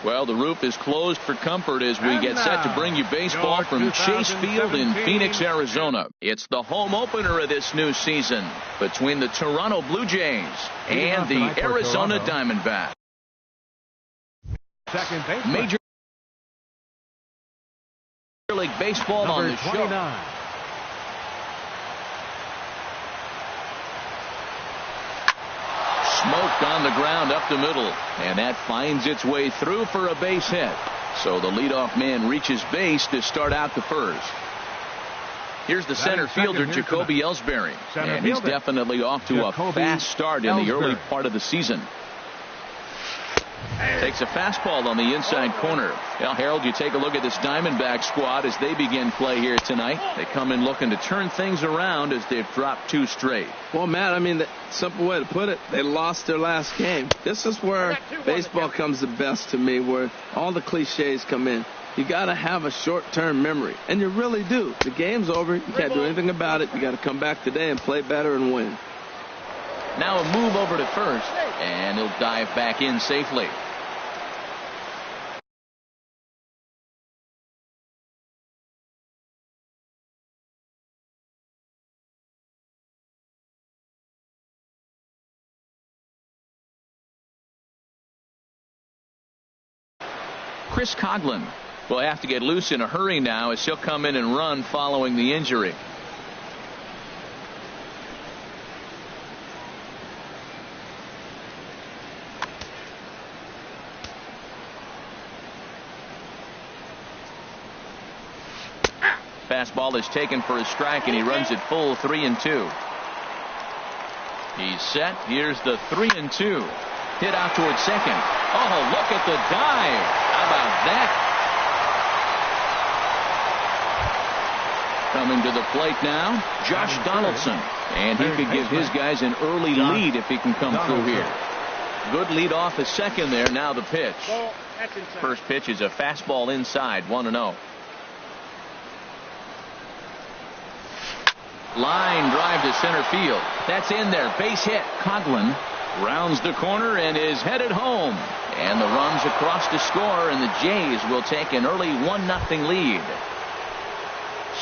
Well, the roof is closed for comfort as we get set to bring you baseball from Chase Field in Phoenix, Arizona. It's the home opener of this new season between the Toronto Blue Jays and the Arizona Diamondbacks. Major League Baseball on the show. Smoked on the ground up the middle, and that finds its way through for a base hit. So the leadoff man reaches base to start out the first. Here's the center fielder, Jacoby Ellsbury, and he's definitely off to a fast start in the early part of the season. Takes a fastball on the inside corner. Well, Harold, you take a look at this Diamondback squad as they begin play here tonight. They come in looking to turn things around as they've dropped 2 straight. Well, Matt, I mean, the simple way to put it, they lost their last game. This is where baseball comes the best to me, where all the cliches come in. You got to have a short-term memory, and you really do. The game's over. You can't do anything about it. You got to come back today and play better and win. Now a move over to first, and he'll dive back in safely. Chris Coghlan will have to get loose in a hurry now as he'll come in and run following the injury. Fastball is taken for a strike, and he runs it full 3-2. He's set. Here's the 3-2. Hit out towards second. Oh, look at the dive. How about that? Coming to the plate now, Josh Donaldson. And he could give his guys an early lead if he can come through here. Good lead off at second there. Now the pitch. First pitch is a fastball inside, 1-0. Line drive to center field. That's in there. Base hit. Coghlan rounds the corner and is headed home. And the runs across to score, and the Jays will take an early 1-0 lead.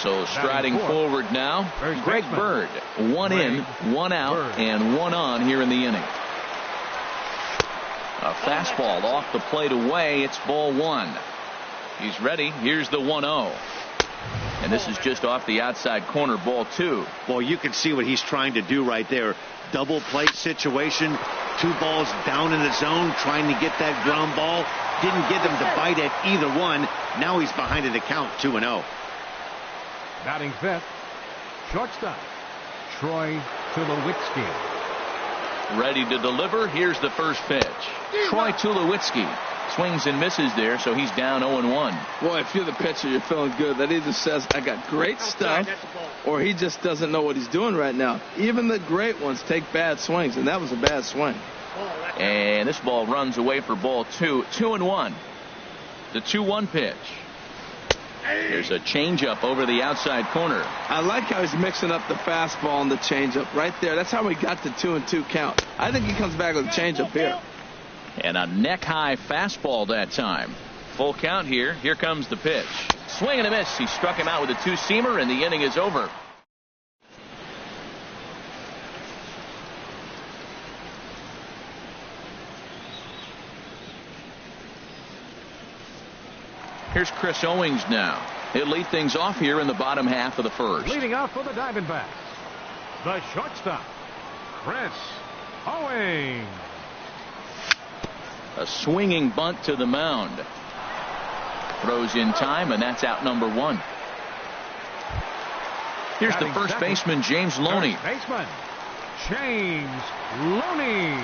So striding forward now, Greg Bird. 1 in, 1 out, and 1 on here in the inning. A fastball off the plate away. It's ball 1. He's ready. Here's the 1-0. And this is just off the outside corner, ball 2. Well, you can see what he's trying to do right there. Double play situation. 2 balls down in the zone, trying to get that ground ball. Didn't get him to bite at either one. Now he's behind in the count, 2-0. Batting fifth, shortstop, Troy Tulowitzki. Ready to deliver. Here's the first pitch. Troy Tulowitzki swings and misses there, so he's down 0-1. Boy, if you're the pitcher, you're feeling good. That either says, I got great stuff, or he just doesn't know what he's doing right now. Even the great ones take bad swings, and that was a bad swing. And this ball runs away for ball 2. 2-1. The 2-1 pitch. There's a changeup over the outside corner. I like how he's mixing up the fastball and the changeup right there. That's how we got the 2-2 count. I think he comes back with a changeup here. And a neck-high fastball that time. Full count here. Here comes the pitch. Swing and a miss. He struck him out with a 2-seamer, and the inning is over. Here's Chris Owings now. He'll lead things off here in the bottom half of the first. Leading off for the Diamondbacks, the shortstop, Chris Owings. A swinging bunt to the mound. Throws in time, and that's out number 1. Here's the first baseman, James Loney. First baseman, James Loney.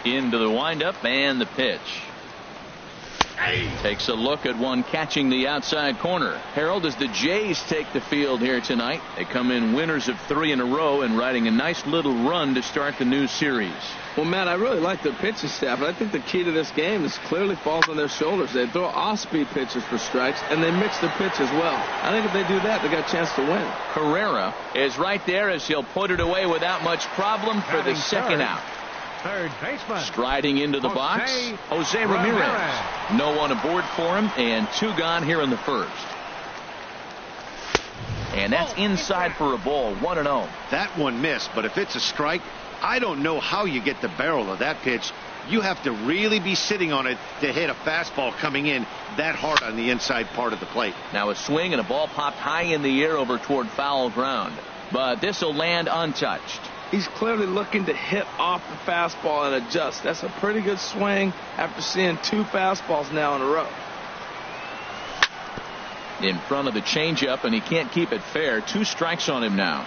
Into the windup and the pitch. Takes a look at one catching the outside corner. Harold, as the Jays take the field here tonight, they come in winners of 3 in a row and riding a nice little run to start the new series. Well, Matt, I really like their pitching staff, and I think the key to this game is clearly falls on their shoulders. They throw off-speed pitches for strikes, and they mix their pitch as well. I think if they do that, they got a chance to win. Carrera is right there as he'll put it away without much problem for the second out. third baseman. Striding into the box, Jose Ramirez. No one aboard for him, and 2 gone here in the first. And that's inside for a ball, 1-0. That one missed, but if it's a strike, I don't know how you get the barrel of that pitch. You have to really be sitting on it to hit a fastball coming in that hard on the inside part of the plate. Now a swing and a ball popped high in the air over toward foul ground. But this will land untouched. He's clearly looking to hit off the fastball and adjust. That's a pretty good swing after seeing 2 fastballs now in a row. In front of the changeup, and he can't keep it fair. 2 strikes on him now.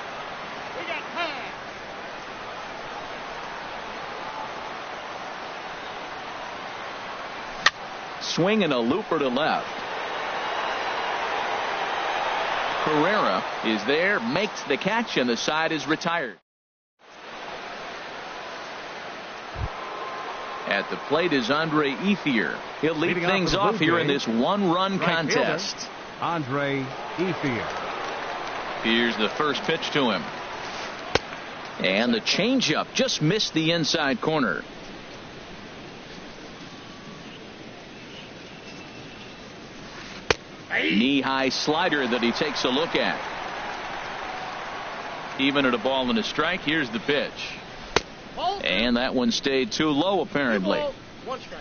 Swing and a looper to left. Carrera is there, makes the catch, and the side is retired. At the plate is Andre Ethier. He'll lead things off here in this 1-run contest. Andre Ethier. Here's the first pitch to him. And the changeup just missed the inside corner. Knee-high slider that he takes a look at. Even at a ball and a strike, here's the pitch. And that one stayed too low, apparently. 1 strike.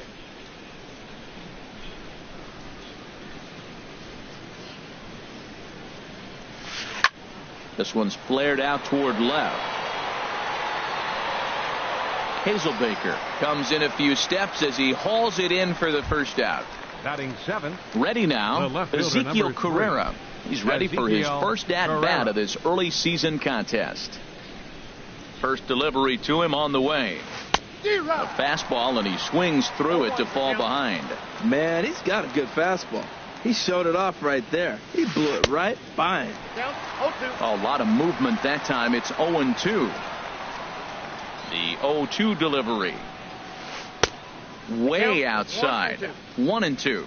This one's flared out toward left. Hazelbaker comes in a few steps as he hauls it in for the first out. Batting 7th. Ready now, Ezekiel Carrera. He's ready for his first at-bat of this early season contest. First delivery to him on the way. A fastball, and he swings through it to fall behind. Man, he's got a good fastball. He showed it off right there. He blew it right by him. A lot of movement that time. It's 0-2. The 0-2 delivery. Way outside. 1-2.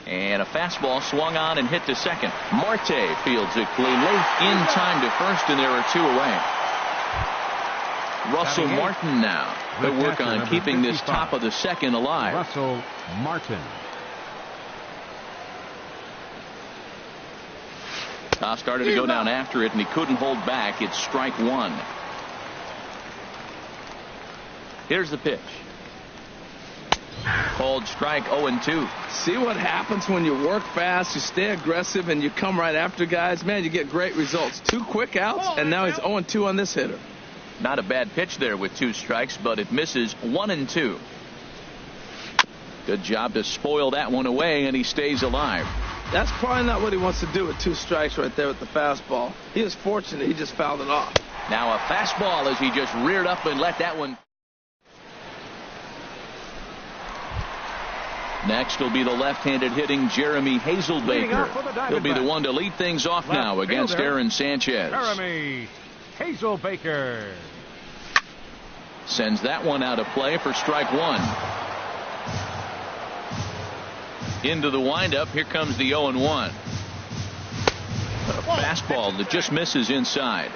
And a fastball swung on and hit to second. Marte fields it cleanly in time to first, and there are 2 away. Russell Martin now. They'll work on keeping this top of the second alive. Russell Martin. Started to go down after it, and he couldn't hold back. It's strike 1. Here's the pitch. Called strike, 0-2. See what happens when you work fast, you stay aggressive, and you come right after guys? Man, you get great results. 2 quick outs, and now he's 0-2 on this hitter. Not a bad pitch there with 2 strikes, but it misses. 1-2. Good job to spoil that one away, and he stays alive. That's probably not what he wants to do with 2 strikes right there with the fastball. He is fortunate he just fouled it off. Now a fastball as he just reared up and let that one. Next will be the left-handed hitting Jeremy Hazelbaker. He'll be the one to lead things off now against Aaron Sanchez. Jeremy Hazelbaker sends that one out of play for strike 1. Into the windup. Here comes the 0-1. A fastball that just misses inside.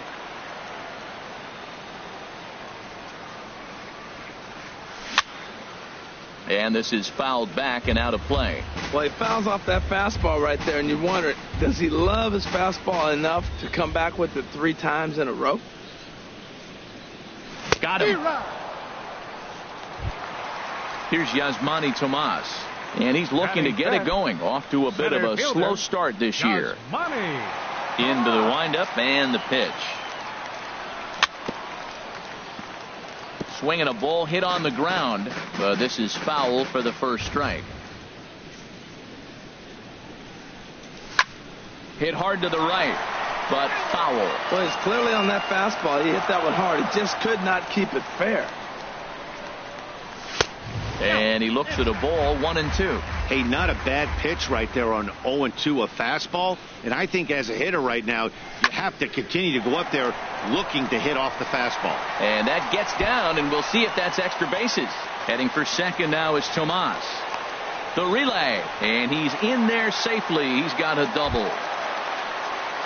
And this is fouled back and out of play. Well, he fouls off that fastball right there, and you wonder, does he love his fastball enough to come back with it 3 times in a row? Got him. Here's Yasmani Tomas, and he's looking to get it going. Off to a bit of a slow start this year. Into the windup and the pitch. Swinging a ball hit on the ground, but this is foul for the first strike. Hit hard to the right, but foul. Well, he's clearly on that fastball. He hit that one hard. He just could not keep it fair. And he looks at a ball, 1-2. Hey, not a bad pitch right there on 0-2, a fastball. And I think as a hitter right now, you have to continue to go up there looking to hit off the fastball. And that gets down, and we'll see if that's extra bases. Heading for second now is Tomas. The relay, and he's in there safely. He's got a double.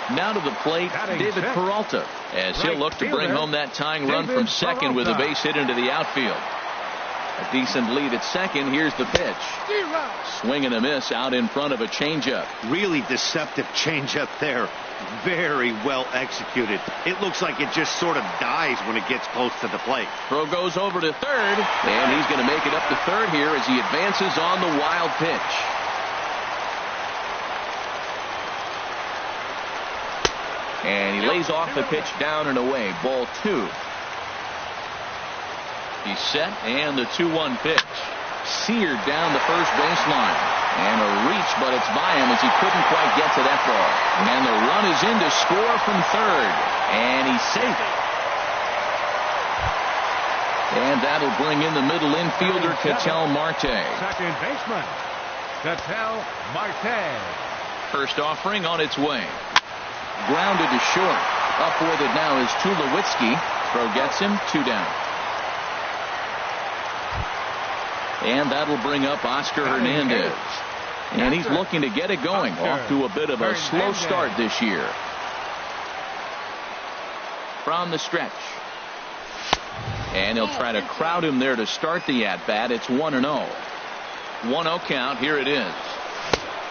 Now to the plate, David Peralta, as he'll look to bring home that tying run from second with a base hit into the outfield. A decent lead at second. Here's the pitch. Swing and a miss out in front of a changeup. Really deceptive changeup there. Very well executed. It looks like it just sort of dies when it gets close to the plate. Throw goes over to third, and he's going to make it up to third here as he advances on the wild pitch. And he lays off the pitch down and away. Ball 2. He's set, and the 2-1 pitch. Seared down the first baseline. And a reach, but it's by him as he couldn't quite get to that ball. And the run is in to score from third. And he's safe. And that'll bring in the middle infielder, Ketel Marte. Second baseman, Ketel Marte. First offering on its way. Grounded to short. Up with it now is Tulowitzki. Throw gets him, 2 down. And that'll bring up Oscar Hernandez. And he's looking to get it going. Off to a bit of a slow start this year. From the stretch. And he'll try to crowd him there to start the at-bat. It's 1-0. 1-0 count. Here it is.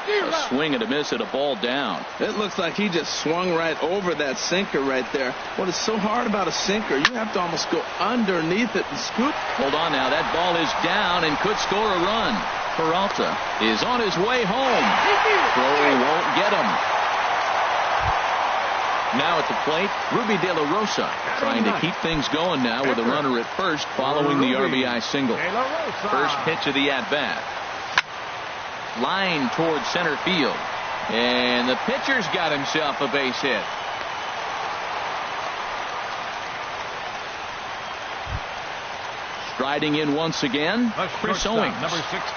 A swing and a miss at a ball down. It looks like he just swung right over that sinker right there. What is so hard about a sinker, you have to almost go underneath it and scoop. Hold on now. That ball is down and could score a run. Peralta is on his way home. Throw won't get him. Now at the plate, Ruby De La Rosa trying to keep things going now with a runner at first following the RBI single. First pitch of the at-bat. Line towards center field. And the pitcher's got himself a base hit. Striding in once again, Chris Owings.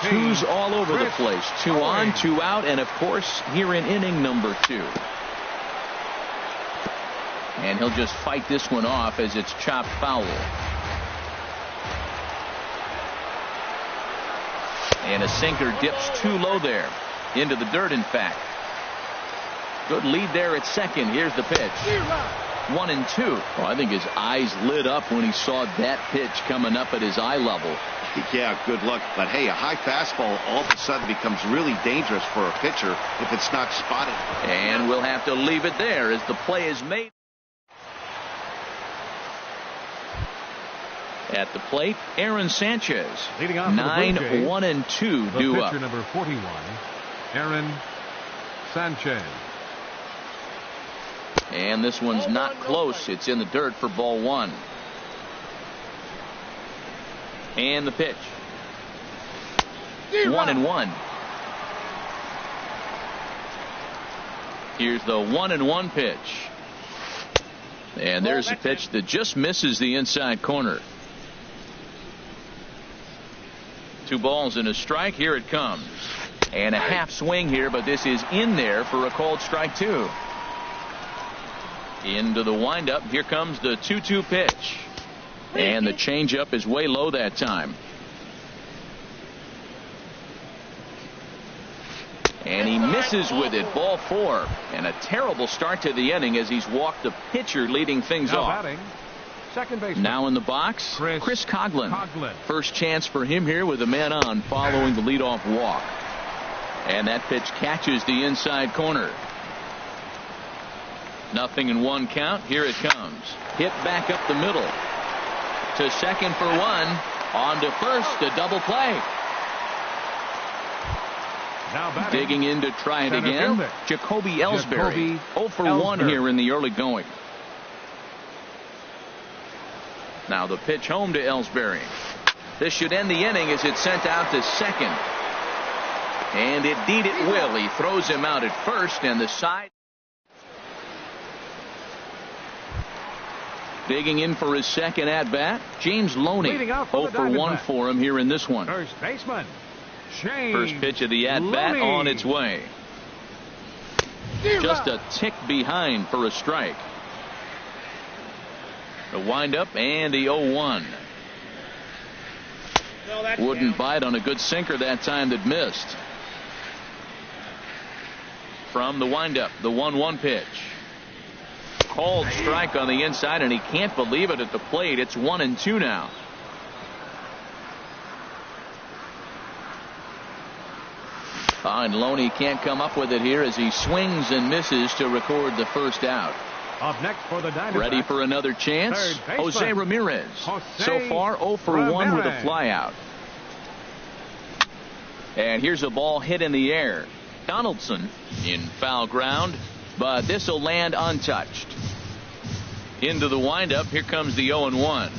Twos all over the place. 2 on, 2 out, and of course here in inning number 2. And he'll just fight this one off as it's chopped foul. And a sinker dips too low there. Into the dirt, in fact. Good lead there at second. Here's the pitch. 1-2. Oh, I think his eyes lit up when he saw that pitch coming up at his eye level. Yeah, good luck. But hey, a high fastball all of a sudden becomes really dangerous for a pitcher if it's not spotted. And we'll have to leave it there as the play is made. At the plate, Aaron Sanchez. 9-1-2 due up. Pitcher number 41, Aaron Sanchez. And this one's not close. It's in the dirt for ball 1. And the pitch. 1-1. Here's the 1-1 pitch. And there's a pitch that just misses the inside corner. 2 balls and a strike. Here it comes. And a half swing here, but this is in there for a called strike 2. Into the windup. Here comes the 2-2 pitch. And the changeup is way low that time. And he misses with it. Ball 4. And a terrible start to the inning as he's walked the pitcher leading things off. Second base. Now in the box, Chris Coghlan. First chance for him here with a man on following the leadoff walk. And that pitch catches the inside corner. 0-1 count. Here it comes. Hit back up the middle. To second for 1. On to first. A double play. Now digging in to try it again. Jacoby Ellsbury. 0 for 1 here in the early going. Now the pitch home to Ellsbury. This should end the inning as it's sent out to second. And indeed it will. He throws him out at first, and the side. Digging in for his second at-bat, James Loney. 0 for 1 for him here in this one. First baseman, James First pitch of the at-bat on its way. Just a tick behind for a strike. The windup and the 0-1. Wouldn't bite on a good sinker that time that missed. From the windup, the 1-1 pitch. Called strike on the inside, and he can't believe it at the plate. It's 1-2 now. And Loney can't come up with it here as he swings and misses to record the first out. Up next for the Diamondbacks. Ready for another chance? Jose Ramirez. So far 0 for 1 with a flyout. And here's a ball hit in the air. Donaldson in foul ground, but this will land untouched. Into the windup. Here comes the 0-1.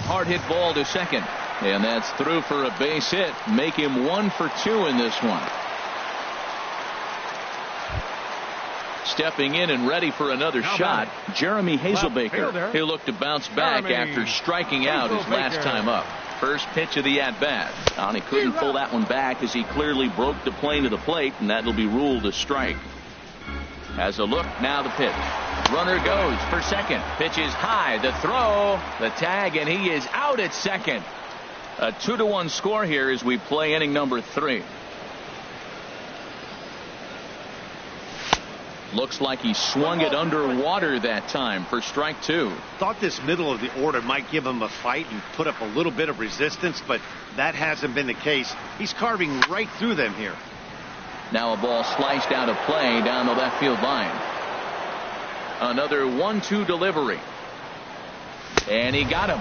Hard hit ball to second. And that's through for a base hit. Make him 1 for 2 in this one. Stepping in and ready for another shot, Jeremy Hazelbaker. He'll look to bounce back after striking out his last time up. First pitch of the at-bat. And he couldn't pull that one back as he clearly broke the plane to the plate, and that'll be ruled a strike. Has a look, now the pitch. Runner goes for second. Pitch is high, the throw, the tag, and he is out at second. A 2-1 score here as we play inning number 3. Looks like he swung it underwater that time for strike 2. Thought this middle of the order might give him a fight and put up a little bit of resistance, but that hasn't been the case. He's carving right through them here. Now a ball sliced out of play down the left field line. Another 1-2 delivery. And he got him.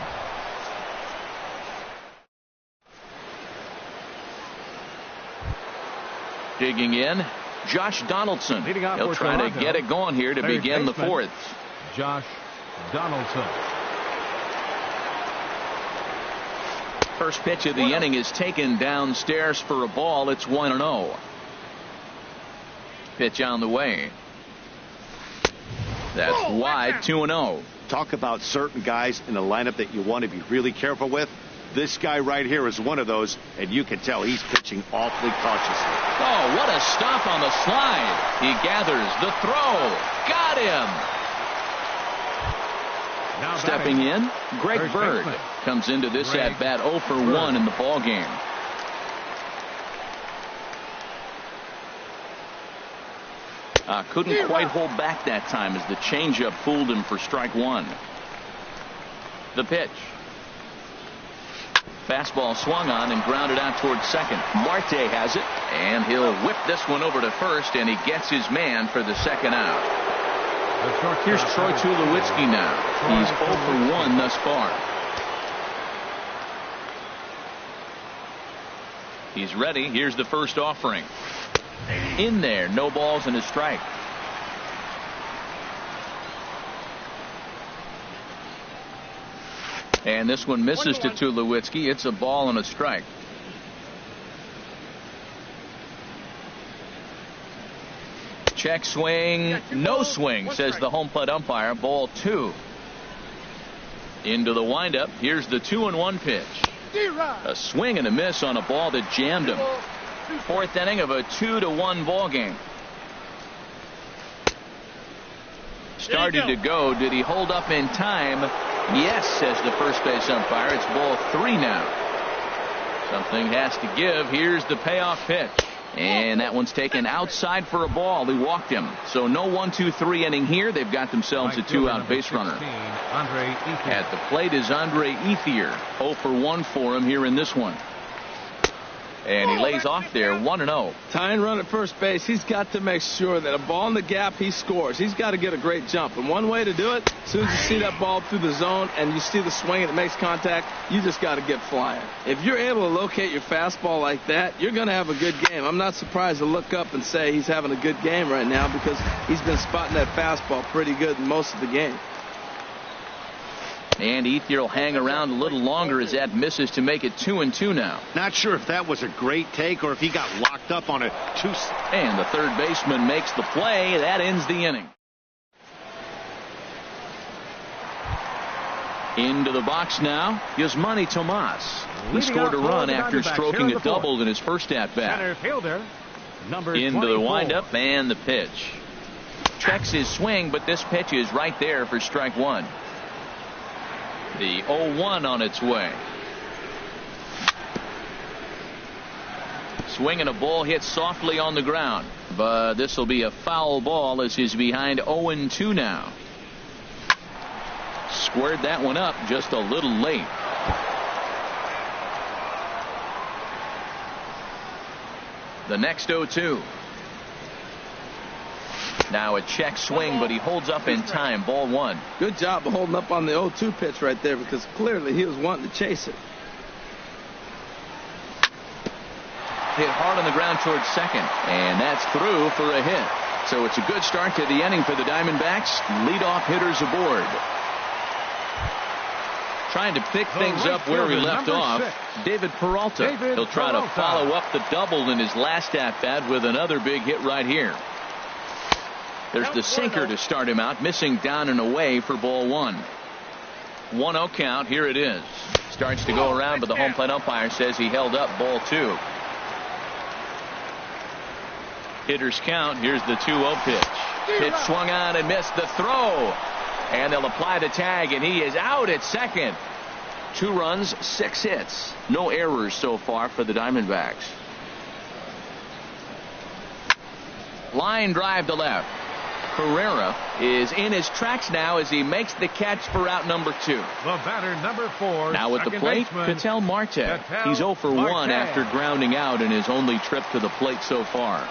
Digging in, Josh Donaldson. He'll try to get it going here to begin the 4th. Josh Donaldson. First pitch of the inning is taken downstairs for a ball. It's 1-0. Pitch on the way. That's wide, 2-0. Talk about certain guys in the lineup that you want to be really careful with. This guy right here is one of those, and you can tell he's pitching awfully cautiously. Oh, what a stop on the slide. He gathers the throw. Got him. Now stepping in, Greg Bird comes into this at-bat 0 for 1 in the ballgame. Couldn't quite hold back that time as the changeup fooled him for strike 1. The pitch. Fastball swung on and grounded out towards second. Marte has it, and he'll whip this one over to first, and he gets his man for the second out. Here's Troy Tulowitzki now. He's 0 for 1 thus far. He's ready. Here's the first offering. In there, no balls and a strike. And this one misses to Tulowitzki. It's a ball and a strike. Check swing, no swing, says the home plate umpire. Ball 2. Into the windup. Here's the 2-1 pitch. A swing and a miss on a ball that jammed him. 4th inning of a 2-1 ball game. Started to go. Did he hold up in time? Yes, says the first base umpire. It's ball 3 now. Something has to give. Here's the payoff pitch. And that one's taken outside for a ball. He walked him. So no 1-2-3 inning here. They've got themselves a 2-out base runner. At the plate is Andre Ethier. 0 for 1 for him here in this one. And he lays off there, 1-0. Tying run at first base. He's got to make sure that a ball in the gap, he scores. He's got to get a great jump. And one way to do it, as soon as you see that ball through the zone and you see the swing and it makes contact, you just got to get flying. If you're able to locate your fastball like that, you're going to have a good game. I'm not surprised to look up and say he's having a good game right now because he's been spotting that fastball pretty good in most of the game. And Ethier will hang around a little longer as that misses to make it 2-2 now. Not sure if that was a great take or if he got locked up on a 2. And the third baseman makes the play. That ends the inning. Into the box now, Yasmani Tomas. He scored a run after stroking a double in his first at-bat. Into the windup and the pitch. Checks his swing, but this pitch is right there for strike 1. The 0-1 on its way. Swing and a ball hit softly on the ground. But this will be a foul ball as he's behind 0-2 now. Squared that one up just a little late. The next 0-2. Now a check swing, but he holds up in time. Ball 1. Good job of holding up on the 0-2 pitch right there, because clearly he was wanting to chase it. Hit hard on the ground towards second, and that's through for a hit. So it's a good start to the inning for the Diamondbacks. Leadoff hitters aboard. Trying to pick things up where we left off. David Peralta. He'll try to follow up the double in his last at-bat with another big hit right here. There's the sinker to start him out, missing down and away for ball 1. 1-0 count. Here it is. Starts to go around, but the home plate umpire says he held up ball 2. Hitters count. Here's the 2-0 pitch. Pitch swung on and missed. The throw. And they'll apply the tag, and he is out at second. 2 runs, 6 hits. No errors so far for the Diamondbacks. Line drive to left. Herrera is in his tracks now as he makes the catch for out number 2. The batter, number 4. Now at the plate, Ketel Marte. He's 0 for 1 after grounding out in his only trip to the plate so far.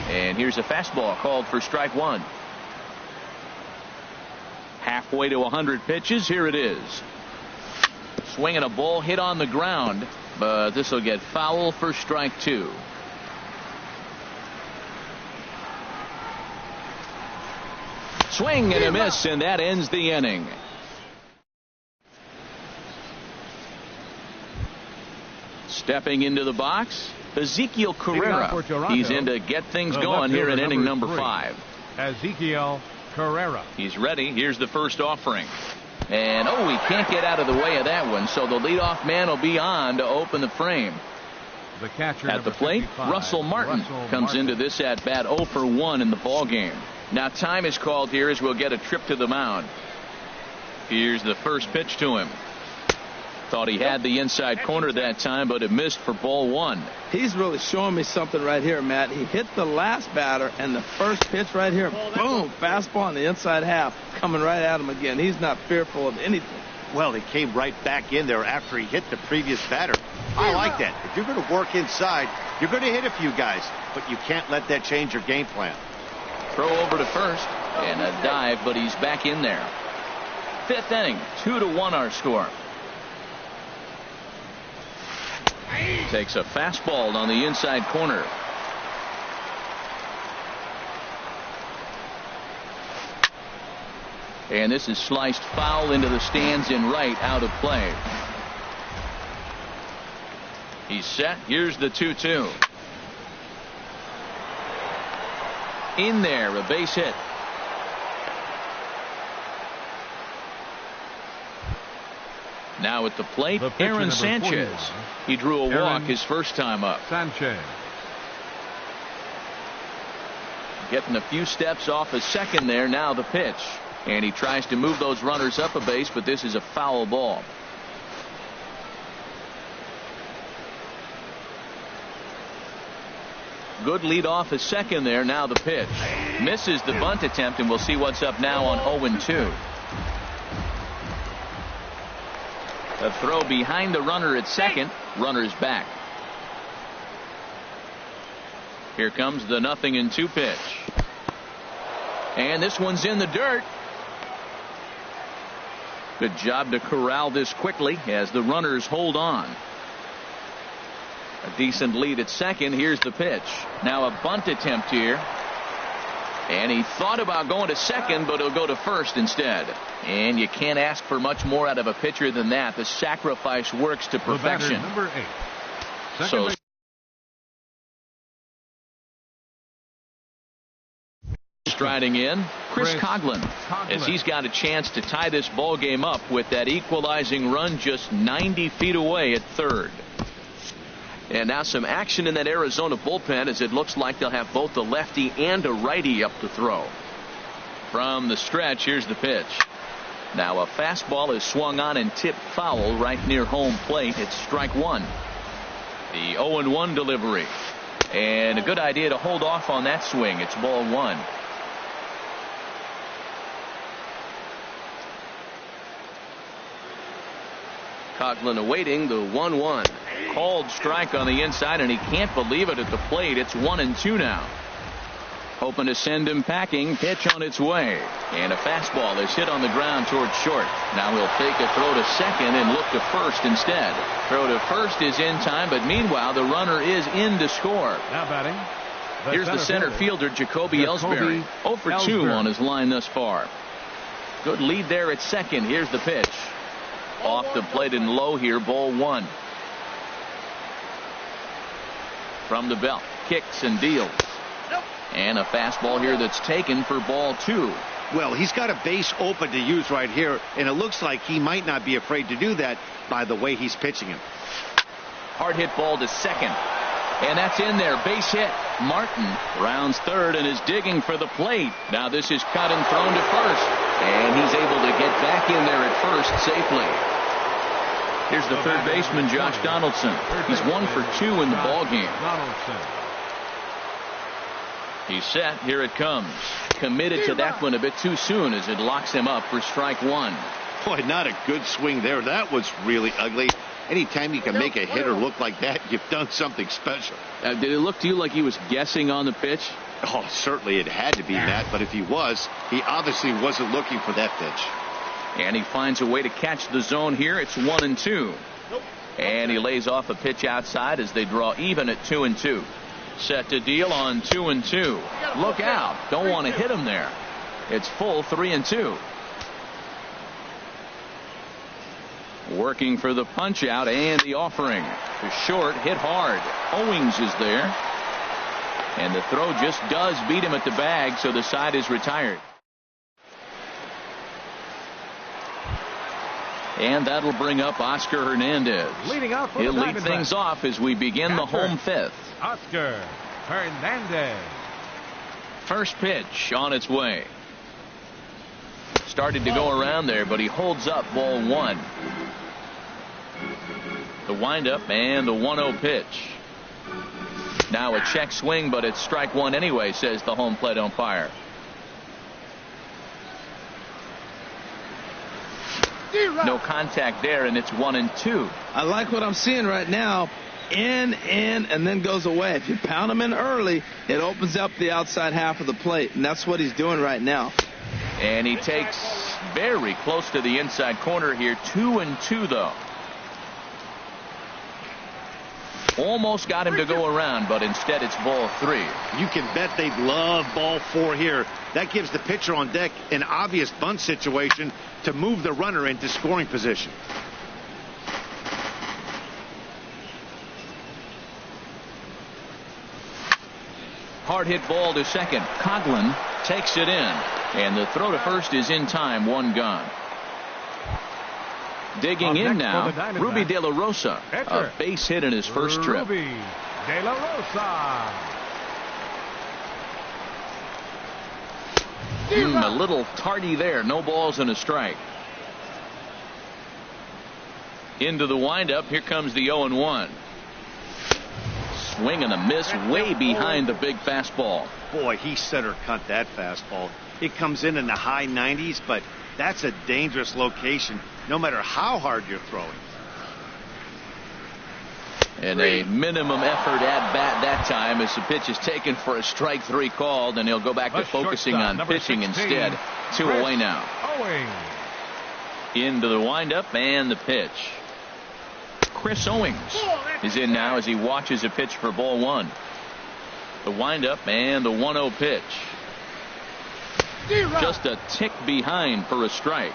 And here's a fastball called for strike 1. Halfway to 100 pitches. Here it is. Swinging a ball hit on the ground, but this will get foul for strike 2. Swing and a miss, and that ends the inning. Stepping into the box, Ezekiel Carrera. He's in to get things going here in inning number 5. Ezekiel Carrera. He's ready. Here's the first offering. And he can't get out of the way of that one, so the leadoff man will be on to open the frame. The catcher at the plate, Russell Martin comes into this at bat 0 for 1 in the ball game. Now time is called here as we'll get a trip to the mound. Here's the first pitch to him. Thought he had the inside corner that time, but it missed for ball 1. He's really showing me something right here, Matt. He hit the last batter, and the first pitch right here, boom, fastball on the inside half, coming right at him again. He's not fearful of anything. Well, he came right back in there after he hit the previous batter. I like that. If you're going to work inside, you're going to hit a few guys, but you can't let that change your game plan. Throw over to first, and a dive, but he's back in there. 5th inning, 2-1 our score. Takes a fastball on the inside corner. And this is sliced foul into the stands in right, out of play. He's set. Here's the 2-2. In there, a base hit. Now at the plate, Aaron Sanchez. He drew a walk his first time up. Sanchez. Getting a few steps off a second there. Now the pitch. And he tries to move those runners up a base, but this is a foul ball. Good lead off a second there. Now the pitch. Misses the bunt attempt, and we'll see what's up now on 0-2. A throw behind the runner at second. Runner's back. Here comes the 0-2 pitch. And this one's in the dirt. Good job to corral this quickly as the runners hold on. A decent lead at second. Here's the pitch. Now a bunt attempt here. And he thought about going to second, but he'll go to first instead. And you can't ask for much more out of a pitcher than that. The sacrifice works to perfection. Number 8. So striding in, Chris Coghlan, as he's got a chance to tie this ball game up with that equalizing run just 90 feet away at third. And now some action in that Arizona bullpen as it looks like they'll have both a lefty and a righty up to throw. From the stretch, here's the pitch. Now a fastball is swung on and tipped foul right near home plate. It's strike 1. The 0-1 delivery. And a good idea to hold off on that swing. It's ball one. Coughlin awaiting the 1-1. Called strike on the inside, and he can't believe it at the plate. It's 1-2 now. Hoping to send him packing. Pitch on its way. And a fastball is hit on the ground towards short. Now he'll fake a throw to second and look to first instead. Throw to first is in time, but meanwhile the runner is in to score. Now batting. Here's the center fielder, Jacoby Ellsbury. 0 for 2 on his line thus far. Good lead there at second. Here's the pitch. Off the plate and low here, ball one. From the belt, kicks and deals. And a fastball here that's taken for ball two. Well, he's got a base open to use right here, and it looks like he might not be afraid to do that by the way he's pitching him. Hard hit ball to second. And that's in there. Base hit. Martin rounds third and is digging for the plate. Now this is cut and thrown to first. And he's able to get back in there at first safely. Here's the third baseman, Josh Donaldson. He's 1 for 2 in the ballgame. He's set. Here it comes. Committed to that one a bit too soon as it locks him up for strike one. Boy, not a good swing there. That was really ugly. Anytime you can make a hitter look like that, you've done something special. Did it look to you like he was guessing on the pitch? Oh, certainly it had to be, Matt, but if he was, he obviously wasn't looking for that pitch. And he finds a way to catch the zone here. It's 1-2. And he lays off a pitch outside as they draw even at 2-2. Set to deal on 2-2. Look out. Don't want to hit him there. It's full 3-2. Working for the punch out and the offering. To short, hit hard. Owings is there. And the throw just does beat him at the bag, so the side is retired. And that'll bring up Oscar Hernandez. He'll lead things off as we begin the home fifth. Oscar Hernandez. First pitch on its way. Started to go around there, but he holds up ball one. The windup and the 1-0 pitch. Now a check swing, but it's strike one anyway, says the home plate umpire. No contact there, and it's 1-2. I like what I'm seeing right now. In, and then goes away. If you pound him in early, it opens up the outside half of the plate, and that's what he's doing right now. And he takes very close to the inside corner here. 2-2, though. Almost got him to go around, but instead it's ball three. You can bet they'd love ball four here. That gives the pitcher on deck an obvious bunt situation to move the runner into scoring position. Hard hit ball to second. Coughlin takes it in, and the throw to first is in time. One gone. Digging in now, Ruby De La Rosa. A base hit in his first trip. Ruby De La Rosa. A little tardy there. No balls and a strike. Into the windup. Here comes the 0-1. Swing and a miss way behind the big fastball. Boy, he center cut that fastball. It comes in the high 90s, but that's a dangerous location no matter how hard you're throwing. And a minimum effort at bat that time as the pitch is taken for a strike three called, and he'll go back to focusing on pitching 16, instead. 2 away now. Owings. Into the windup and the pitch. Chris Owings is in now as he watches a pitch for ball one. The windup and the 1-0 pitch. Just a tick behind for a strike.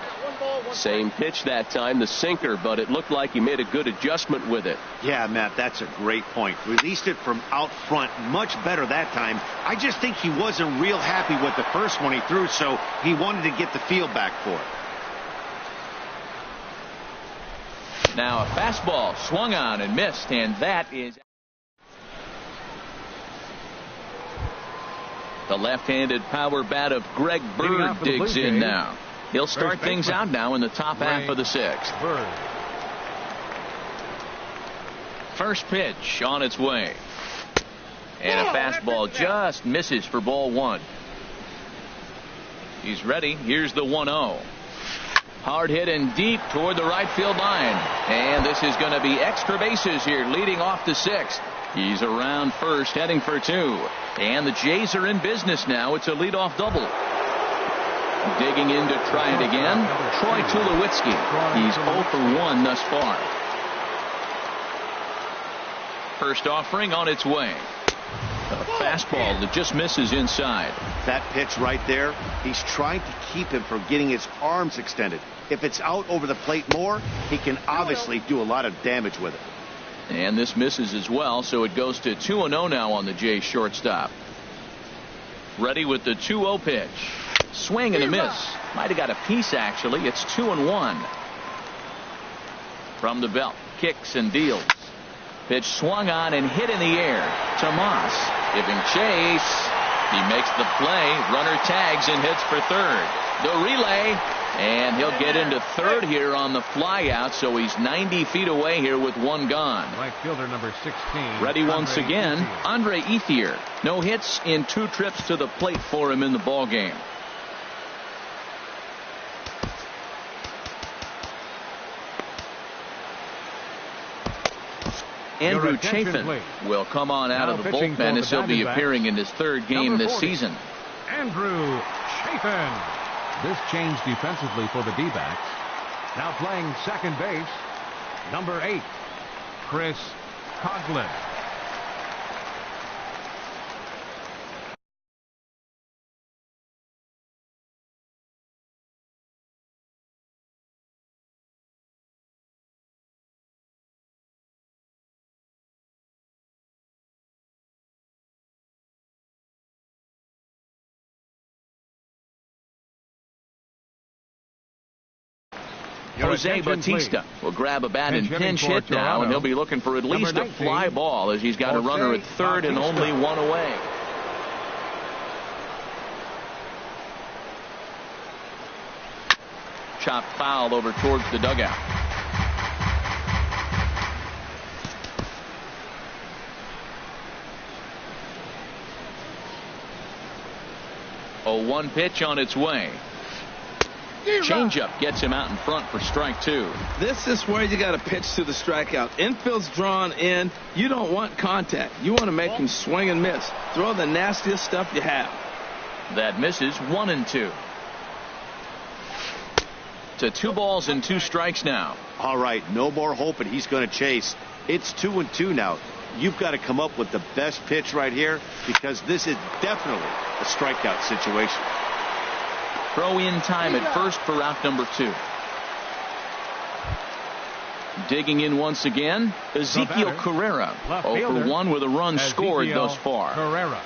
Same pitch that time, the sinker, but it looked like he made a good adjustment with it. Yeah, Matt, that's a great point. Released it from out front much better that time. I just think he wasn't real happy with the first one he threw, so he wanted to get the feel back for it. Now a fastball swung on and missed, and that is the left-handed power bat of Greg Bird digs in now. He'll start things out now in the top half of the sixth. First pitch on its way. And a fastball just misses for ball one. He's ready. Here's the 1-0. Hard hit and deep toward the right field line. And this is going to be extra bases here, leading off the sixth. He's around first, heading for two. And the Jays are in business now. It's a leadoff double. Digging in to try it again, Troy Tulowitzki. He's 0 for 1 thus far. First offering on its way. A fastball that just misses inside. That pitch right there, he's trying to keep him from getting his arms extended. If it's out over the plate more, he can obviously do a lot of damage with it. And this misses as well, so it goes to 2-0 now on the Jays shortstop. Ready with the 2-0 pitch. Swing and a miss. Might have got a piece, actually. It's 2-1. From the belt, kicks and deals. Pitch swung on and hit in the air. Tomas giving chase. He makes the play. Runner tags and hits for third. The relay, and he'll get into third here on the flyout, so he's 90 feet away here with one gone. Right fielder number 16. Ready once again, Andre Ethier. No hits in 2 trips to the plate for him in the ball game. Andrew Chafin will come on out of the bullpen as he'll be appearing in his third game this season. Andrew Chafin. This changed defensively for the D-backs. Now playing second base, number 8, Chris Coughlin. Jose Bautista will grab a bat and pinch hit now, and he'll be looking for at least a fly ball as he's got a runner at third and only one away. Chopped foul over towards the dugout. A 1 pitch on its way. Changeup gets him out in front for strike 2. This is where you got to pitch to the strikeout. Infield's drawn in. You don't want contact. You want to make him swing and miss. Throw the nastiest stuff you have. That misses. 1-2. To 2 balls and 2 strikes now. All right, no more hoping he's going to chase. It's 2-2 now. You've got to come up with the best pitch right here, because this is definitely a strikeout situation. Throw in time at first for out number 2. Digging in once again, Ezekiel Carrera. 0 for 1 with a run scored thus far. Carrera.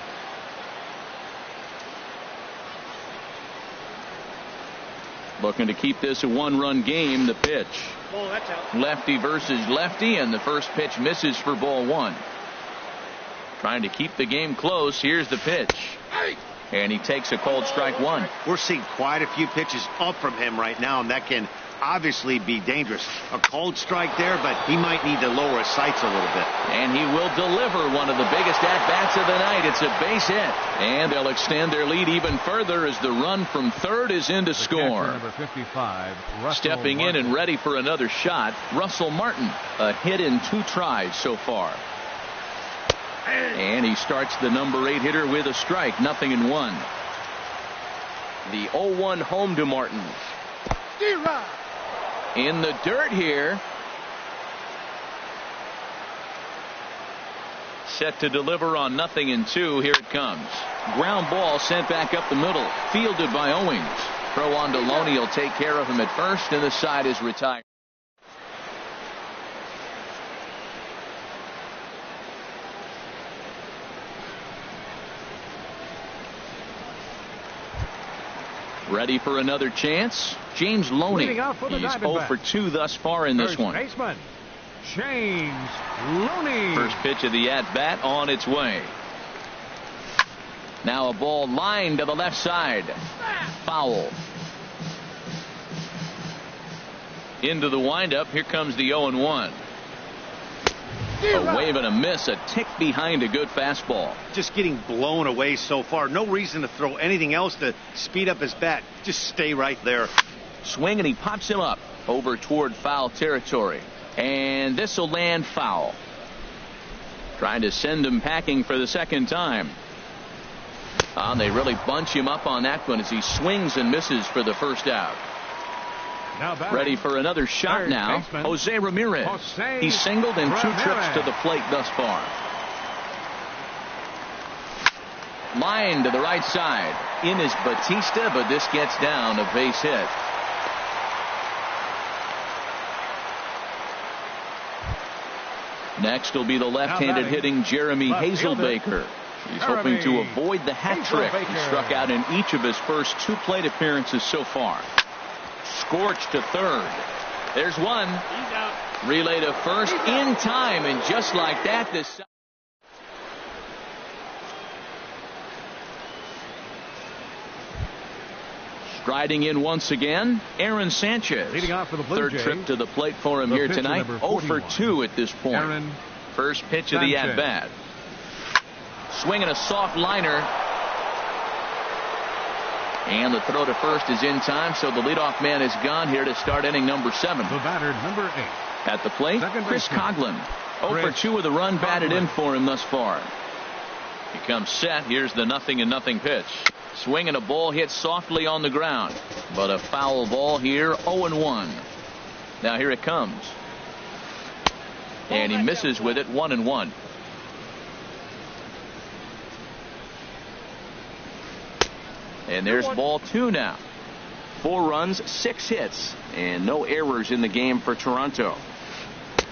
Looking to keep this a 1-run game. The pitch. Oh, that's out. Lefty versus lefty, and the first pitch misses for ball 1. Trying to keep the game close. Here's the pitch. And he takes a cold strike 1. We're seeing quite a few pitches up from him right now, and that can obviously be dangerous. A cold strike there, but he might need to lower his sights a little bit. And he will deliver one of the biggest at-bats of the night. It's a base hit. And they'll extend their lead even further as the run from third is in to score. Number 55, Stepping in and ready for another shot, Russell Martin. A hit in 2 tries so far. And he starts the number 8 hitter with a strike. 0-1. The 0-1 home to Martin. In the dirt here. Set to deliver on 0-2. Here it comes. Ground ball sent back up the middle. Fielded by Owings. Throw on to Loney. He'll take care of him at first, and the side is retired. Ready for another chance? James Loney. He's 0 for 2 thus far in this one. Baseman, James Loney. First pitch of the at-bat on its way. Now a ball lined to the left side. Foul. Into the windup. Here comes the 0-1. A wave and a miss, a tick behind a good fastball. Just getting blown away so far. No reason to throw anything else to speed up his bat. Just stay right there. Swing, and he pops him up over toward foul territory. And this will land foul. Trying to send him packing for the second time. They really bunch him up on that one as he swings and misses for the first out. Ready for another shot now. Jose Ramirez. He's singled in 2 trips to the plate thus far. Line to the right side. In is Batista, but this gets down, a base hit. Next will be the left-handed hitting Jeremy Hazelbaker. He's hoping to avoid the hat trick. He struck out in each of his first 2 plate appearances so far. Scorched to third. There's one. Relay to first in time, and just like that, this. Striding in once again, Aaron Sanchez. Leading off for the Blue Third Jays, trip to the plate for him here tonight. 0 for 2 at this point. Aaron First pitch of the at-bat. Swinging a soft liner. And the throw to first is in time, so the leadoff man is gone here to start inning number 7. The batter, number 8. At the plate, Chris Coghlan. 0 for 2 with a run batted in for him thus far. He comes set. Here's the 0-0 pitch. Swinging a ball hit softly on the ground, but a foul ball here. 0-1. Now here it comes, and he misses with it. 1-1. And there's ball 2 now. 4 runs, 6 hits, and no errors in the game for Toronto.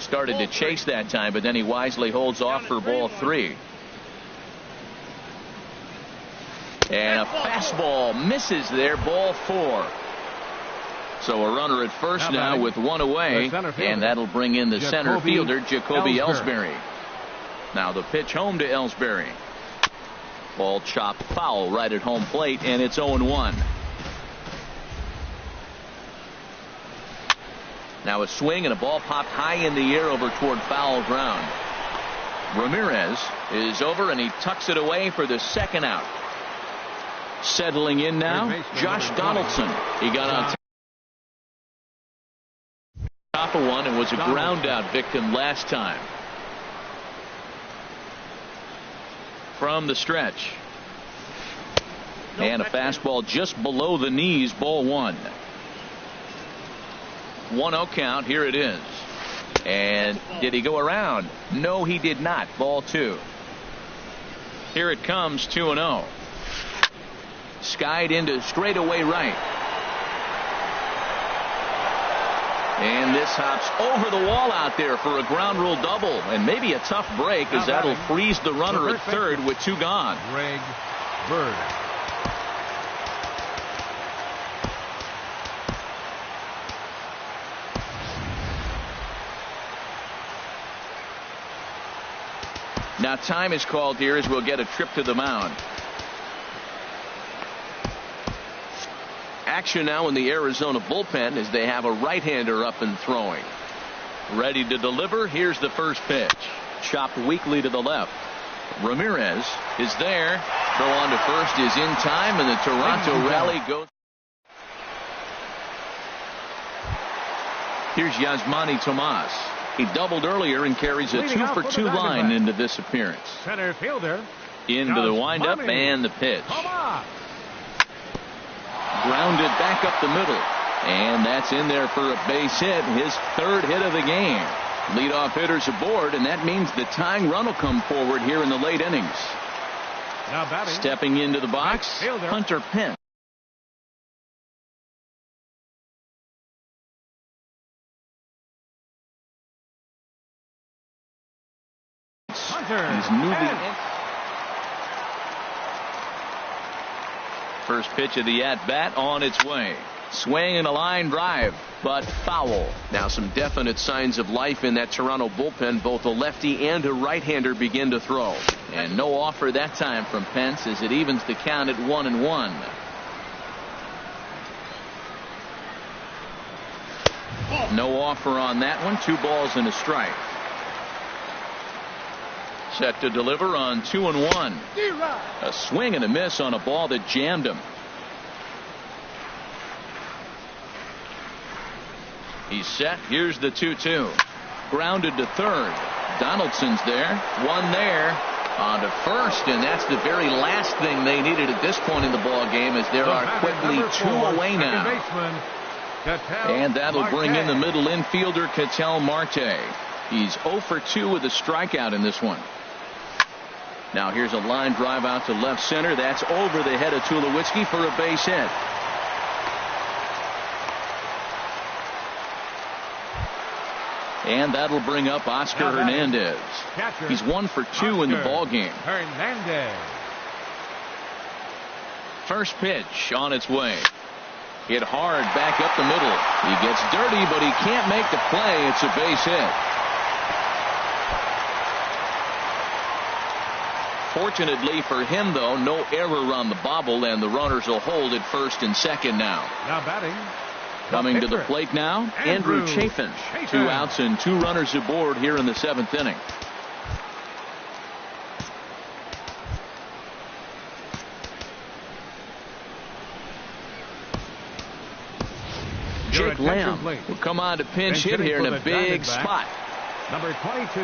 Started to chase that time, but then he wisely holds off for ball 3. And a fastball misses there, ball 4. So a runner at first now with 1 away, and that'll bring in the center fielder, Jacoby Ellsbury. Now the pitch home to Ellsbury. Ball chopped foul right at home plate, and it's 0-1. Now a swing and a ball popped high in the air over toward foul ground. Ramirez is over, and he tucks it away for the second out. Settling in now, Josh Donaldson. He got on top of one and was a ground out victim last time. From the stretch. And a fastball just below the knees, ball 1. 1-0 count. Here it is. And did he go around? No, he did not. Ball 2. Here it comes, 2-0. Skied into straightaway right. And this hops over the wall out there for a ground rule double, and maybe a tough break, as that'll freeze the runner at third with 2 gone. Greg Bird. Now time is called here as we'll get a trip to the mound. Action now in the Arizona bullpen as they have a right-hander up and throwing. Ready to deliver. Here's the first pitch. Chopped weakly to the left. Ramirez is there. Throw on to first is in time, and the Toronto rally goes. Here's Yasmani Tomas. He doubled earlier and carries a 2 for 2 line into this appearance. Center fielder. Into the windup and the pitch. Grounded back up the middle, and that's in there for a base hit, his 3rd hit of the game. Leadoff hitters aboard, and that means the tying run will come forward here in the late innings. Now batting. Stepping into the box, Hunter Pence. He's moving. First pitch of the at-bat on its way. Swing and a line drive, but foul. Now some definite signs of life in that Toronto bullpen. Both a lefty and a right-hander begin to throw. And no offer that time from Pence as it evens the count at 1-1. No offer on that one. 2 balls and a strike. Set to deliver on 2-1. A swing and a miss on a ball that jammed him. He's set. Here's the 2-2. Grounded to third. Donaldson's there. One there. On to first, and that's the very last thing they needed at this point in the ball game, as there are quickly 2 away now. And that'll bring in the middle infielder, Ketel Marte. He's 0 for 2 with a strikeout in this one. Now here's a line drive out to left center. That's over the head of Tulowitzki for a base hit. And that'll bring up Oscar Hernandez. He's 1 for 2 in the ball game. Hernandez. First pitch on its way. Hit hard back up the middle. He gets dirty, but he can't make the play. It's a base hit. Fortunately for him, though, no error on the bobble, and the runners will hold at first and second now. Now batting. Coming to the plate now, Andrew Chafin. 2 outs and 2 runners aboard here in the 7th inning. Jake Lamb will come on to pinch hit here in a big spot. Number 22,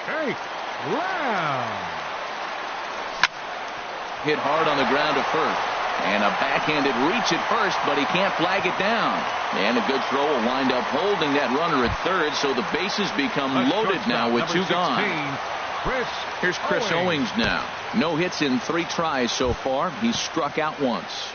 Jake Lamb. Hit hard on the ground to first. And a backhanded reach at first, but he can't flag it down. And a good throw will wind up holding that runner at third, so the bases become loaded now with 2 gone. Here's Chris Owings now. No hits in 3 tries so far. He's struck out once.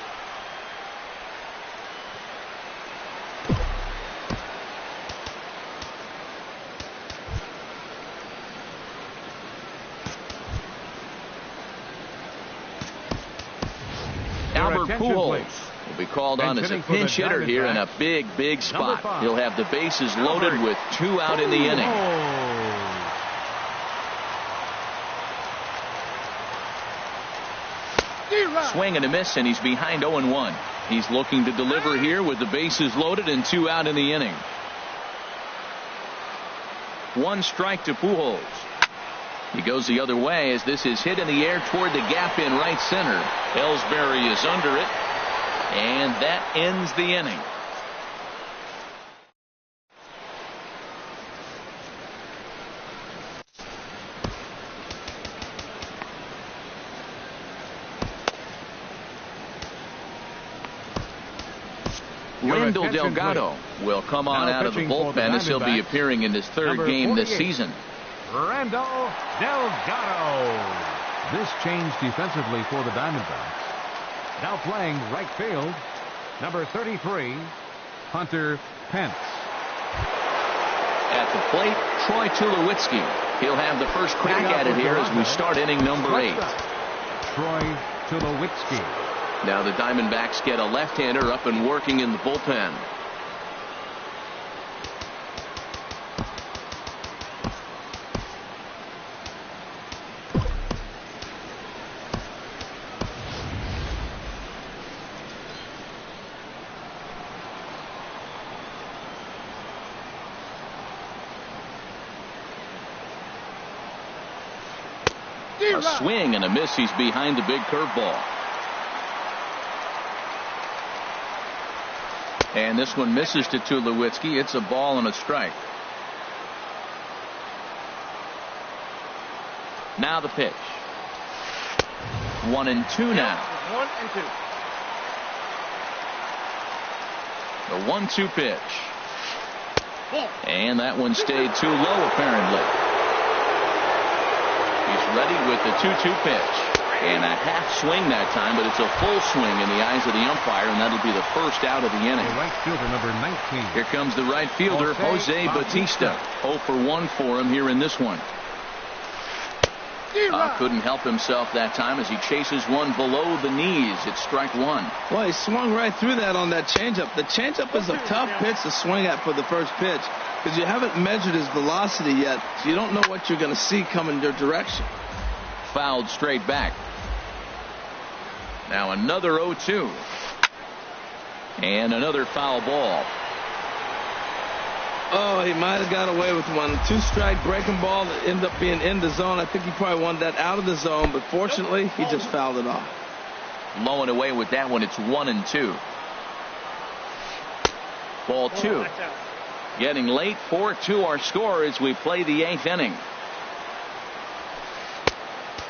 Albert Pujols will be called on as a pinch hitter here in a big spot. He'll have the bases loaded with 2 out in the inning. Swing and a miss, and he's behind 0-1. He's looking to deliver here with the bases loaded and 2 out in the inning. 1 strike to Pujols. He goes the other way as this is hit in the air toward the gap in right center. Ellsbury is under it, and that ends the inning. Randall Delgado will come on out of the bullpen as he'll be appearing in his 3rd game this season. Randall Delgado. This changed defensively for the Diamondbacks. Now playing right field, number 33, Hunter Pence. At the plate, Troy Tulowitzki. He'll have the first crack at it here as we start inning number 8. Troy Tulowitzki. Now the Diamondbacks get a left-hander up and working in the bullpen. A swing and a miss. He's behind the big curveball. And this one misses to Tulowitzki. It's a ball and a strike. Now the pitch. 1-2 now. 1-2. The 1-2 pitch. And that one stayed too low apparently. He's ready with the 2-2 pitch. And a half swing that time, but it's a full swing in the eyes of the umpire, and that'll be the first out of the inning. Right fielder number 19. Here comes the right fielder, Jose Bautista. 0 for 1 for him here in this one. Couldn't help himself that time as he chases one below the knees. It's strike 1. Well, he swung right through that on that changeup. The changeup is a tough pitch to swing at for the first pitch because you haven't measured his velocity yet, so you don't know what you're going to see coming your direction. Fouled straight back. Now another 0-2. And another foul ball. Oh, he might have got away with one. 2-strike breaking ball that ended up being in the zone. I think he probably wanted that out of the zone, but fortunately, he just fouled it off. Low and away with that one. It's 1-2. Ball 2. Getting late. 4-2 our score as we play the 8th inning.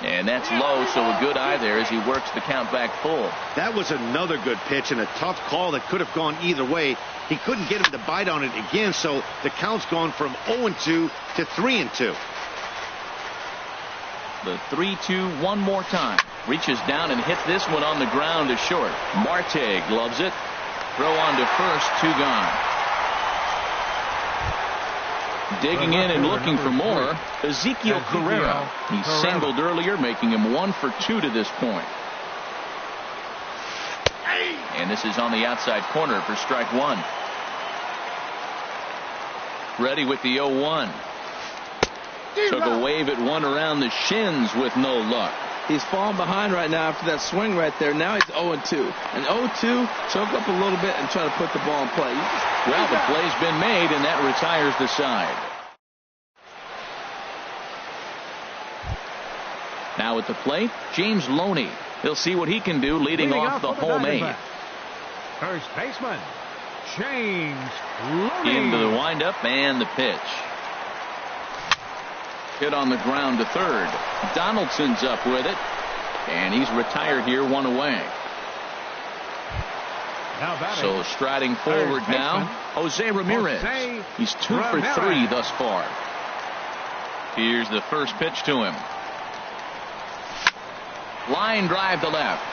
And that's low, so a good eye there as he works the count back full. That was another good pitch and a tough call that could have gone either way. He couldn't get him to bite on it again, so the count's gone from 0-2 to 3-2. The 3-2 one more time. Reaches down and hits this one on the ground to short. Marte gloves it. Throw on to first, 2 gone. Digging in and looking for more, Ezekiel Carrera. He singled earlier, making him 1 for 2 to this point. And this is on the outside corner for strike 1. Ready with the 0-1. Took a wave at one around the shins with no luck. He's falling behind right now after that swing right there. Now he's 0-2. And 0-2, choke up a little bit and try to put the ball in play. Well, the play's been made, and that retires the side. Now at the plate, James Loney. He'll see what he can do leading off the home 8. First baseman, James Loney. Into the windup and the pitch. Hit on the ground to third. Donaldson's up with it. And he's retired here, 1 away. So striding forward now, Jose Ramirez. He's 2 for 3 thus far. Here's the first pitch to him. Line drive to left.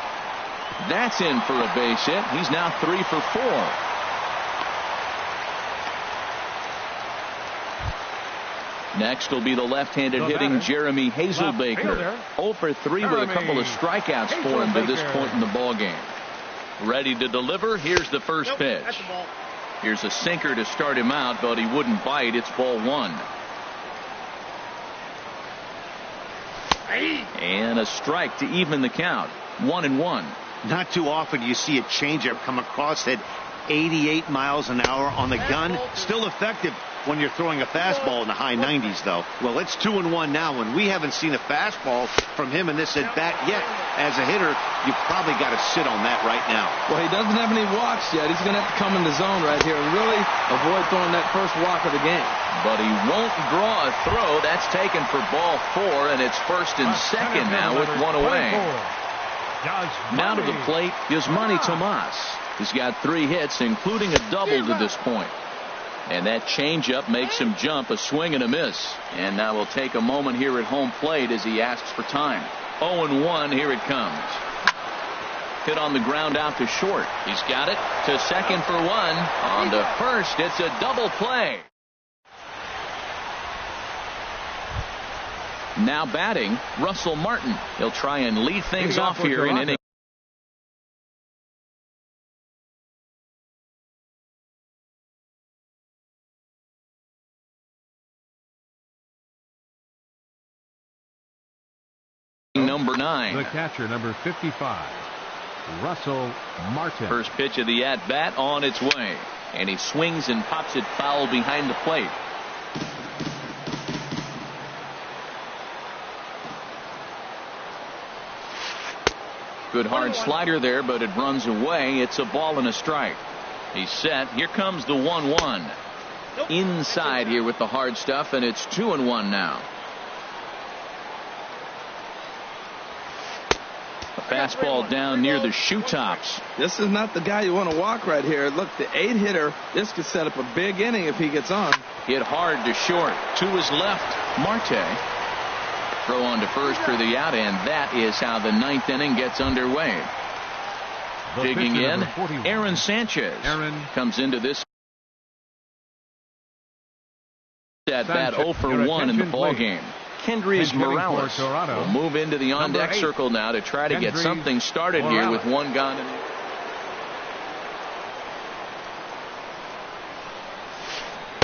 That's in for a base hit. He's now 3 for 4. Next will be the left-handed hitting Jeremy Hazelbaker. 0 for 3 with a couple of strikeouts for him to this point in the ballgame. Ready to deliver. Here's the first pitch. Here's a sinker to start him out, but he wouldn't bite. It's ball 1. And a strike to even the count. 1-1. Not too often you see a changeup come across at 88 miles an hour on the gun. Still effective when you're throwing a fastball in the high 90s, though. Well, it's 2-1 now, and we haven't seen a fastball from him in this at bat yet. As a hitter, you've probably got to sit on that right now. Well, he doesn't have any walks yet. He's going to have to come in the zone right here and really avoid throwing that first walk of the game. But he won't draw a throw. That's taken for ball 4, and it's first and second now with 1 away. Now to the plate, Yasmani Tomas. He's got 3 hits, including a double to this point. And that changeup makes him jump, a swing and a miss. And now we'll take a moment here at home plate as he asks for time. 0-1, here it comes. Hit on the ground out to short. He's got it to second for 1. On to first, it's a double play. Now batting, Russell Martin. He'll try and lead things off here in inning. Number 9. The catcher, number 55, Russell Martin. First pitch of the at-bat on its way. And he swings and pops it foul behind the plate. Good hard slider there, but it runs away. It's a ball and a strike. He's set. Here comes the 1-1. Inside here with the hard stuff, and it's 2-1 now. A fastball down near the shoe tops. This is not the guy you want to walk right here. Look, the 8-hitter, this could set up a big inning if he gets on. Hit hard to short. To his left, Marte. Throw on to first for the out, and that is how the 9th inning gets underway. Digging in, Aaron Sanchez comes into this at bat 0 for 1 in the ballgame. Kendrys Morales will move into the on-deck circle now to try to get something started here with 1 gone.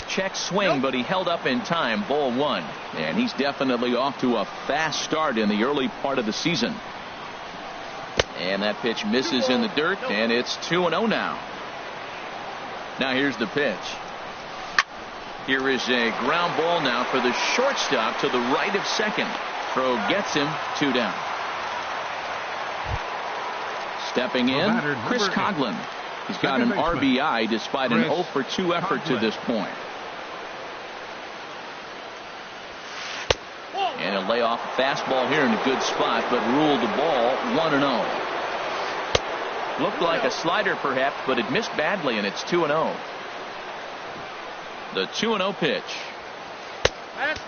Check swing, but he held up in time. Ball 1. And he's definitely off to a fast start in the early part of the season. And that pitch misses in the dirt, and it's 2-0 now. Now here's the pitch. Here is a ground ball now for the shortstop to the right of second. Throw gets him 2 down. Stepping in, Chris Coghlan. He's got an RBI despite an 0 for 2 effort to this point. And a layoff fastball here in a good spot, but ruled the ball 1-0. Looked like a slider perhaps, but it missed badly, and it's 2-0. The 2-0 pitch.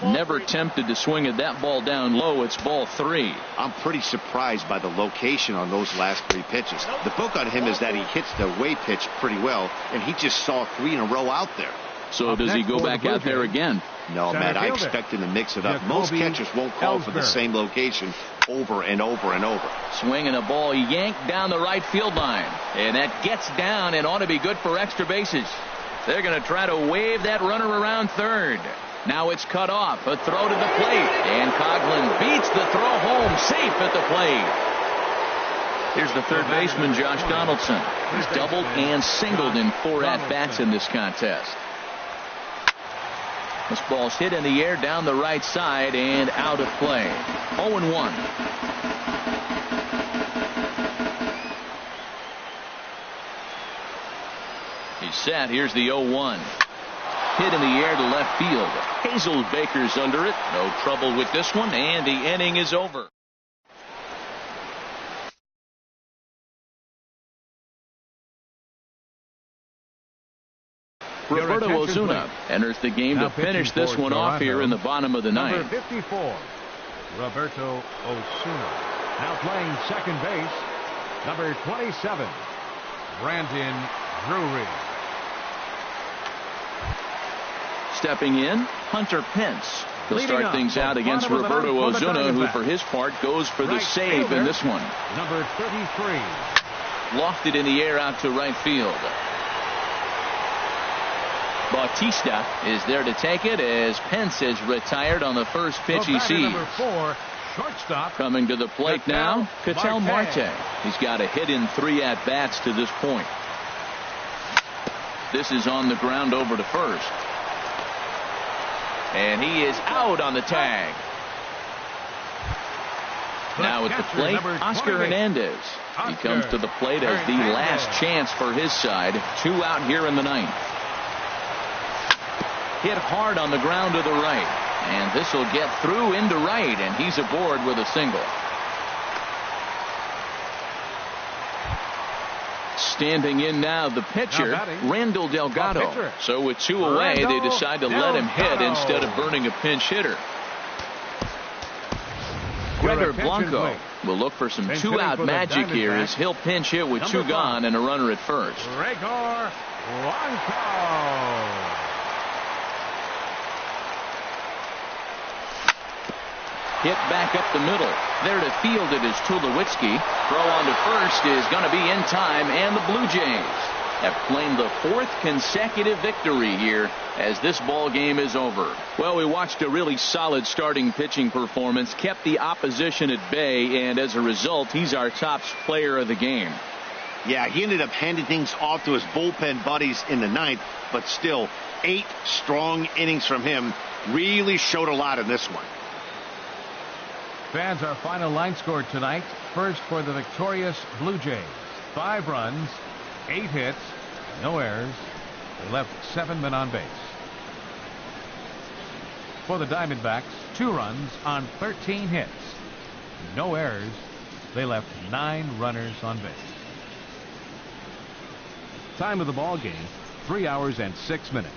Never tempted to swing at that ball down low. It's ball 3. I'm pretty surprised by the location on those last 3 pitches. The book on him is that he hits the away pitch pretty well, and he just saw 3 in a row out there. So does he go back out there again? No, Matt, I expect him to mix it up. Most catchers won't call for the same location over and over and over. Swinging a ball yanked down the right field line. And that gets down and ought to be good for extra bases. They're going to try to wave that runner around third. Now it's cut off. A throw to the plate. And Coghlan beats the throw home safe at the plate. Here's the third baseman, Josh Donaldson. He's doubled and singled in 4 at-bats in this contest. This ball's hit in the air down the right side and out of play. 0-1. He's set. Here's the 0-1. Hit in the air to left field. Hazelbaker's under it. No trouble with this one, and the inning is over. Roberto Osuna enters the game to finish this one off here in the bottom of the ninth. Number 54, Roberto Osuna. Now playing second base, number 27, Brandon Drury. Stepping in, Hunter Pence. He'll start things out against Roberto Osuna, who for his part goes for the save in this one. Number 33. Lofted in the air out to right field. Bautista is there to take it as Pence is retired on the first pitch he sees. Number 4, shortstop. Coming to the plate now, Ketel Marte. He's got a hit in 3 at-bats to this point. This is on the ground over to first. And he is out on the tag. Now at the plate, Oscar Hernandez. He comes to the plate as the last chance for his side. 2 out here in the ninth. Hit hard on the ground to the right. And this will get through into right, and he's aboard with a single. Standing in now, the pitcher, Randall Delgado. So with 2 away, they decide to let him hit instead of burning a pinch hitter. Gregor Blanco will look for some 2-out magic here as he'll pinch hit with 2 gone and a runner at first. Gregor Blanco. Hit back up the middle. There to field it is Tulowitzki. Throw on to first is going to be in time, and the Blue Jays have claimed the 4th consecutive victory here as this ball game is over. Well, we watched a really solid starting pitching performance, kept the opposition at bay, and as a result, he's our top player of the game. Yeah, he ended up handing things off to his bullpen buddies in the ninth, but still 8 strong innings from him. Really showed a lot in this one. Fans, our final line score tonight. First for the victorious Blue Jays. 5 runs, 8 hits, no errors. They left 7 men on base. For the Diamondbacks, 2 runs on 13 hits. No errors. They left 9 runners on base. Time of the ball game, 3 hours and 6 minutes.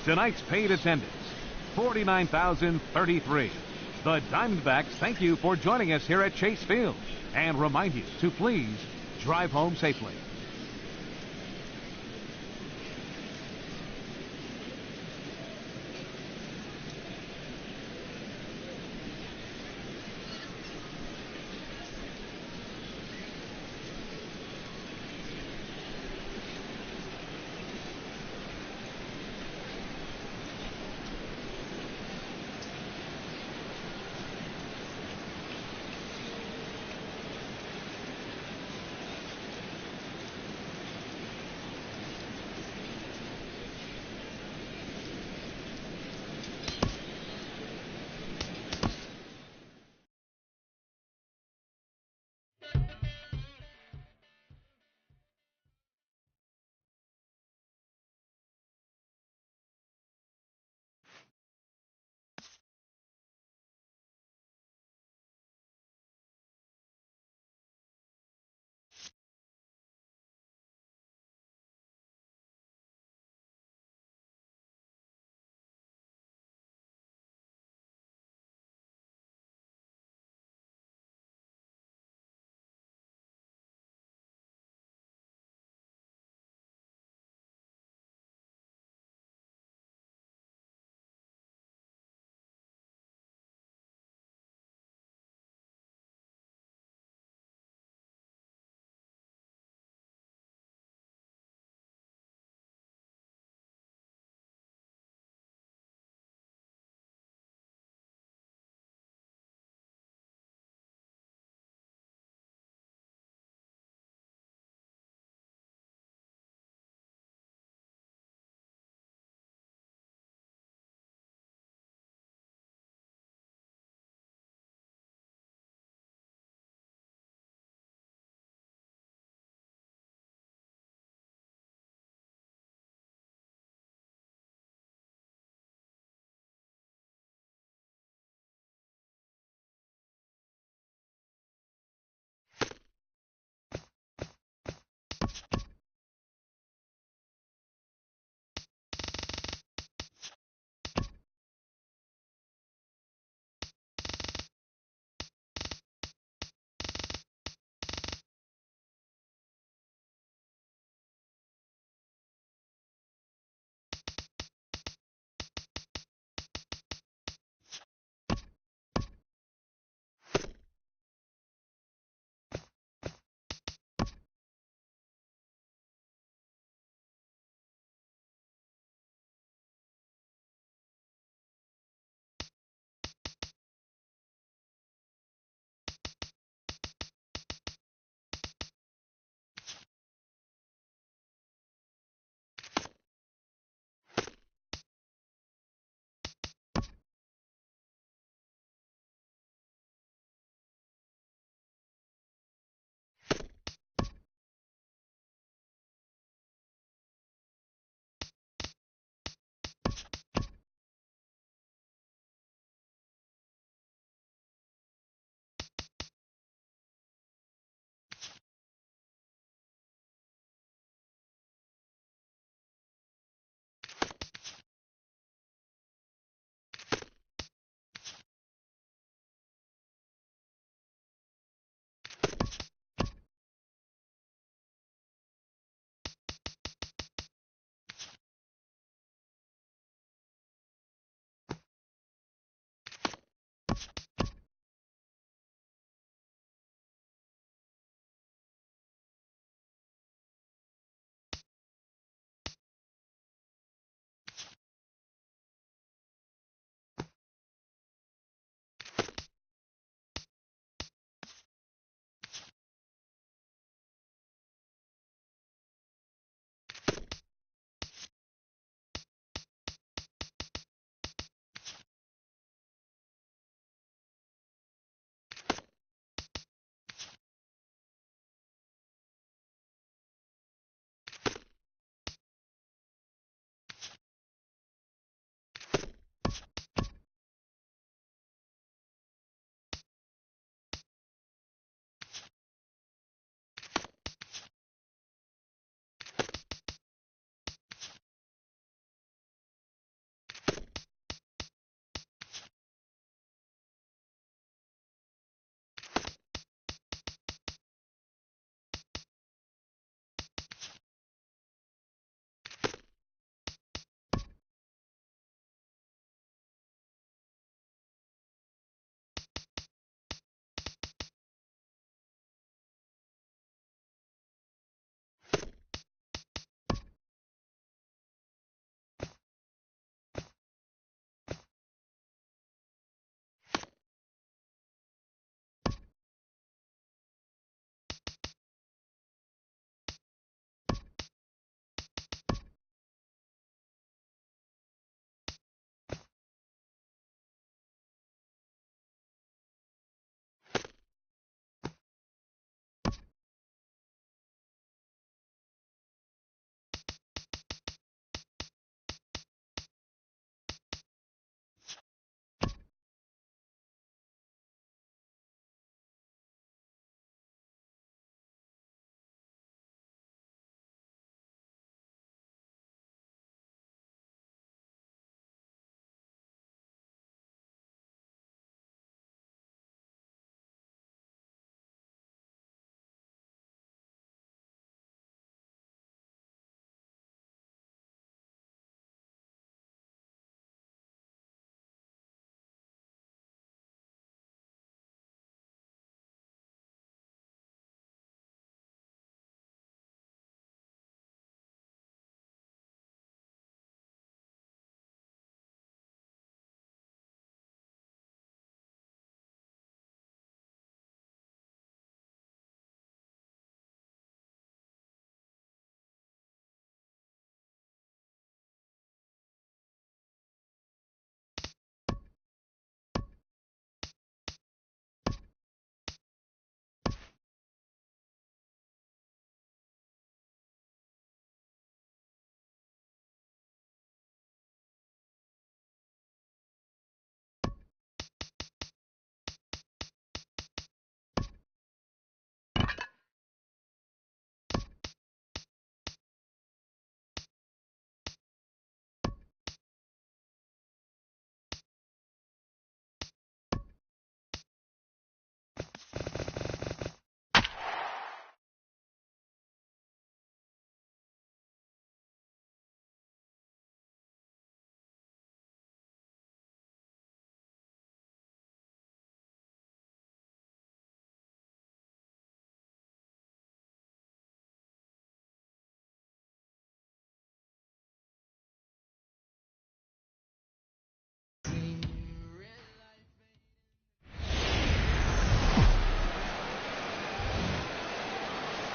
Tonight's paid attendance, 49,033. The Diamondbacks thank you for joining us here at Chase Field and remind you to please drive home safely.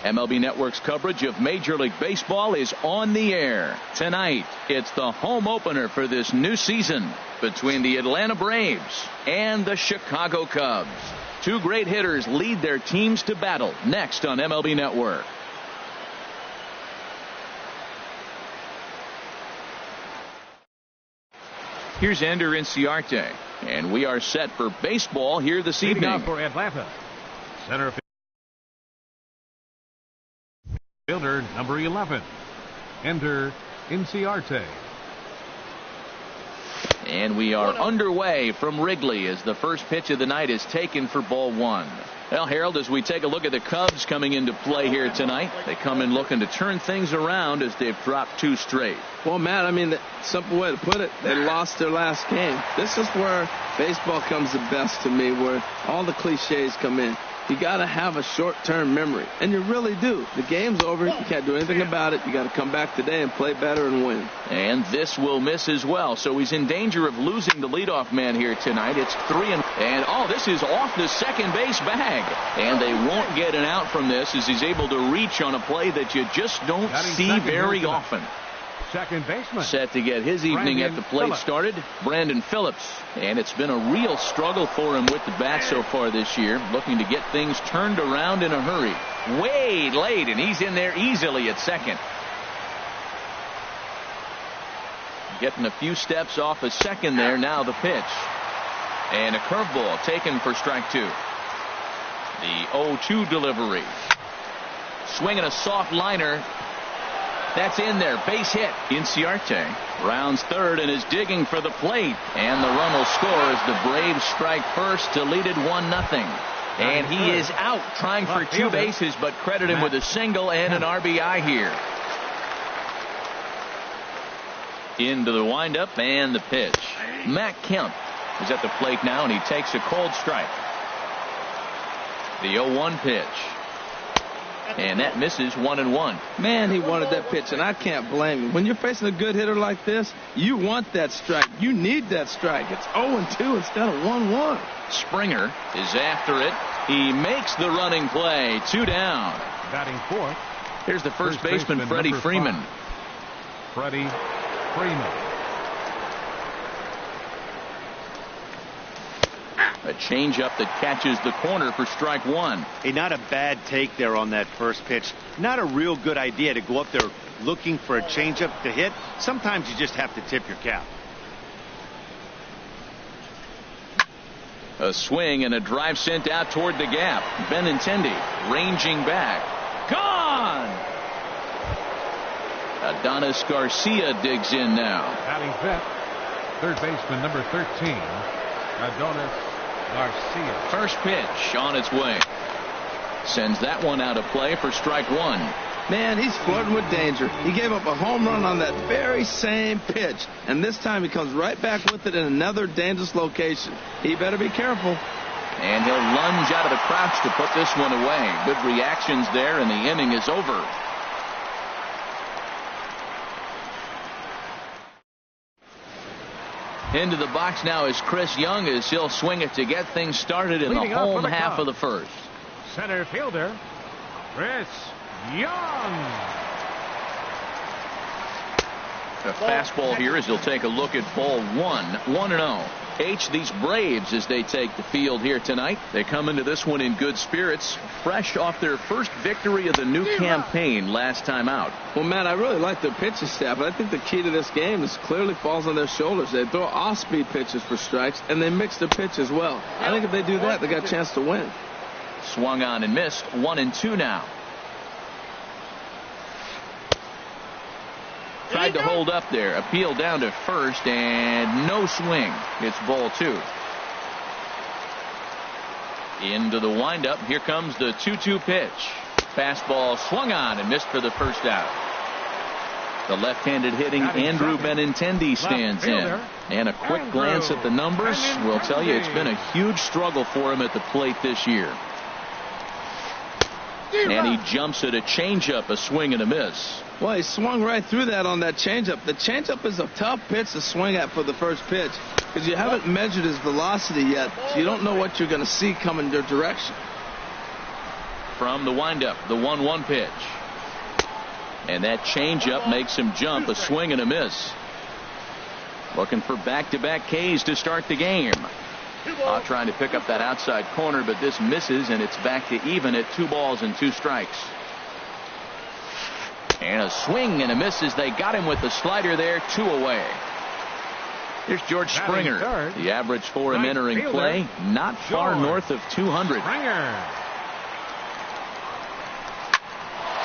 MLB Network's coverage of Major League Baseball is on the air. Tonight, it's the home opener for this new season between the Atlanta Braves and the Chicago Cubs. Two great hitters lead their teams to battle next on MLB Network. Here's Ender Inciarte, and we are set for baseball here this evening. For Atlanta, center fielder number 11, Ender Inciarte. And we are underway from Wrigley as the first pitch of the night is taken for ball one. Well, Harold, as we take a look at the Cubs coming into play here tonight, they come in looking to turn things around as they've dropped two straight. Well, Matt, I mean, the simple way to put it, they lost their last game. This is where baseball comes the best to me, where all the cliches come in. You got to have a short-term memory, and you really do. The game's over. You can't do anything about it. You got to come back today and play better and win. And this will miss as well, so he's in danger of losing the leadoff man here tonight. It's 3-0. And oh, this is off the second base bag, and they won't get an out from this as he's able to reach on a play that you just don't see very often. Second baseman. Set to get his evening at the plate started, Brandon Phillips. And it's been a real struggle for him with the bat so far this year, looking to get things turned around in a hurry. Way late, and he's in there easily at second. Getting a few steps off of second there. Now the pitch. And a curveball taken for strike two. The 0-2 delivery. Swinging a soft liner. That's in there. Base hit. Inciarte rounds third and is digging for the plate. And the run will score as the Braves strike first to lead it 1-0. And he is out trying for two bases, but credit him with a single and an RBI here. Into the windup and the pitch. Matt Kemp is at the plate now, and he takes a cold strike. The 0-1 pitch. And that misses 1-1. Man, he wanted that pitch, and I can't blame him. When you're facing a good hitter like this, you want that strike. You need that strike. It's 0-2 instead of 1-1. Springer is after it. He makes the running play. 2 down. Batting fourth. Here's the first baseman, Freddie Freeman. Freddie Freeman. A changeup that catches the corner for strike one. Hey, not a bad take there on that first pitch. Not a real good idea to go up there looking for a changeup to hit. Sometimes you just have to tip your cap. A swing and a drive sent out toward the gap. Benintendi ranging back. Gone! Adonis Garcia digs in now. Batting fifth, third baseman number 13, Adonis Garcia. First pitch on its way. Sends that one out of play for strike one. Man, he's flirting with danger. He gave up a home run on that very same pitch, and this time he comes right back with it in another dangerous location. He better be careful. And he'll lunge out of the crouch to put this one away. Good reactions there, and the inning is over. Into the box now is Chris Young, as he'll swing it to get things started in the home half of the first. Center fielder, Chris Young. A fastball here as he'll take a look at ball one. 1-0. H, these Braves, as they take the field here tonight, they come into this one in good spirits, fresh off their first victory of the new campaign last time out. Well, Matt, I really like their pitching staff, but I think the key to this game is clearly falls on their shoulders. They throw off-speed pitches for strikes, and they mix their pitch as well. I think if they do that, they got a chance to win. Swung on and missed. 1-2 now. Tried to hold up there. Appeal down to first, and no swing. It's ball two. Into the windup. Here comes the 2-2 pitch. Fastball swung on and missed for the first out. The left-handed hitting Andrew Benintendi stands in. And a quick glance at the numbers will tell you it's been a huge struggle for him at the plate this year. And he jumps at a changeup, a swing and a miss. Well, he swung right through that on that changeup. The changeup is a tough pitch to swing at for the first pitch because you haven't measured his velocity yet, so you don't know what you're going to see coming your direction. from the windup, the 1-1 pitch. And that changeup makes him jump. A swing and a miss. Looking for back-to-back Ks to start the game. Trying to pick up that outside corner, but this misses, and it's back to even at 2 balls and 2 strikes. And a swing and a miss as they got him with the slider there. 2 away. Here's George Springer. The average for him entering play, not far north of 200.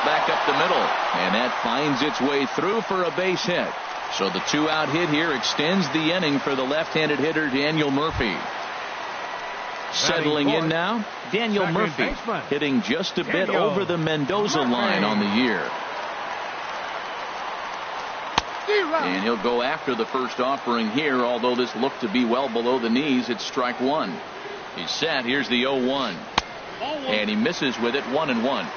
Back up the middle, and that finds its way through for a base hit. So the 2-out hit here extends the inning for the left-handed hitter Daniel Murphy. Settling in now, Daniel Murphy hitting just a bit over the Mendoza line on the year. And he'll go after the first offering here, although this looked to be well below the knees. It's strike 1. He's set. Here's the 0-1. And he misses with it. 1-1.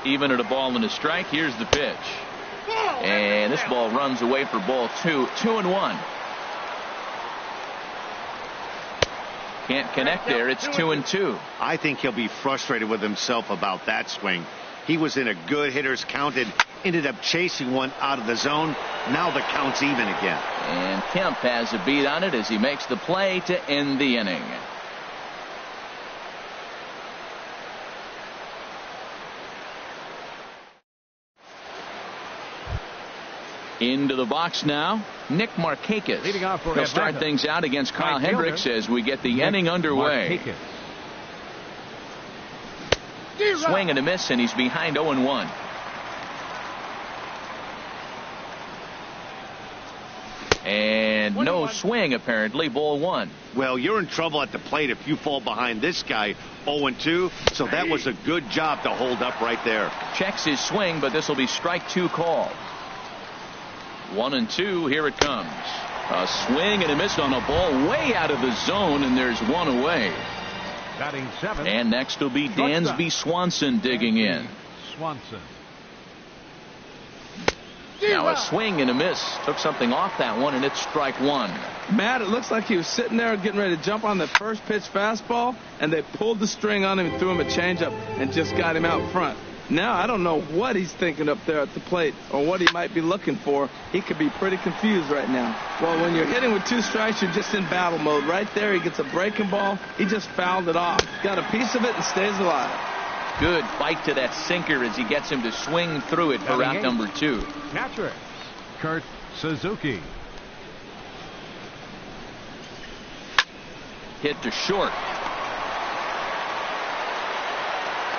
Even at a ball and a strike. Here's the pitch. And this ball runs away for ball 2. 2-1. Can't connect there. It's 2-2. I think he'll be frustrated with himself about that swing. He was in a good hitter's count and ended up chasing one out of the zone. Now the count's even again. And Kemp has a beat on it as he makes the play to end the inning. Into the box now, Nick Markakis. He'll start things out against Kyle Hendricks as we get the inning underway. Swing and a miss, and he's behind 0-1. And no swing, apparently. Ball 1. Well, you're in trouble at the plate if you fall behind this guy. 0-2, so that was a good job to hold up right there. Checks his swing, but this will be strike 2 called. 1-2, here it comes. A swing and a miss on a ball way out of the zone, and there's 1 away. Batting 7. And next will be Dansby Swanson digging in. Swanson. Now a swing and a miss. Took something off that one, and it's strike 1. Matt, it looks like he was sitting there getting ready to jump on the first pitch fastball, and they pulled the string on him and threw him a changeup and just got him out front. Now I don't know what he's thinking up there at the plate or what he might be looking for. He could be pretty confused right now. Well, when you're hitting with 2 strikes, you're just in battle mode. Right there, he gets a breaking ball. He just fouled it off. Got a piece of it and stays alive. Good bite to that sinker as he gets him to swing through it for route number 2. Catcher, Kurt Suzuki. Hit to short.